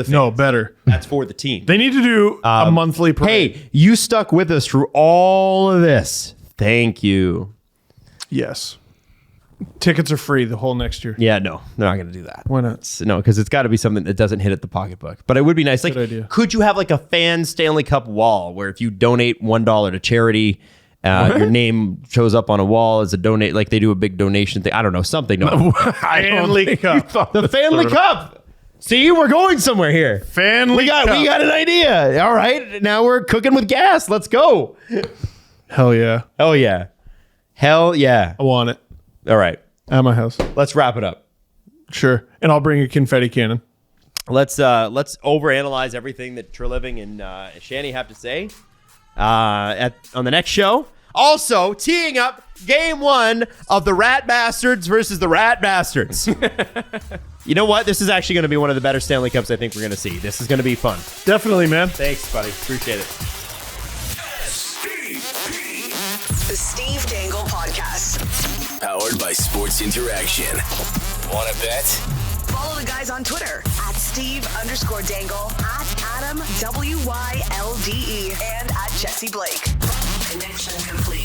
fans. No, better. That's for the team. They need to do a monthly parade. Hey, you stuck with us through all of this. Thank you. Yes. Tickets are free the whole next year. Yeah, no, they're not going to do that. Why not? No, because it's got to be something that doesn't hit at the pocketbook. But it would be nice. Like, Good idea. could you have like a fan Stanley Cup wall where if you donate $1 to charity, your name shows up on a wall as a donate? Like they do a big donation thing. I don't know, something. No. Stanley Cup. The Stanley Cup. See, we're going somewhere here. Stanley Cup. We got an idea. All right, now we're cooking with gas. Let's go. Hell yeah. Oh yeah. Hell yeah. I want it All right, at my house. let's wrap it up. Sure. And I'll bring a confetti cannon. Let's overanalyze everything that Treliving and Shanny have to say on the next show. Also, teeing up Game 1 of the Rat Bastards versus the Rat Bastards. You know what? This is actually going to be one of the better Stanley Cups I think we're going to see. This is going to be fun. Definitely, man. Thanks, buddy. Appreciate it. The Steve Dangle Podcast. Powered by Sports Interaction. Want to bet? Follow the guys on Twitter at Steve_Dangle, at Adam WYLDE, and at Jesse Blake. Connection complete.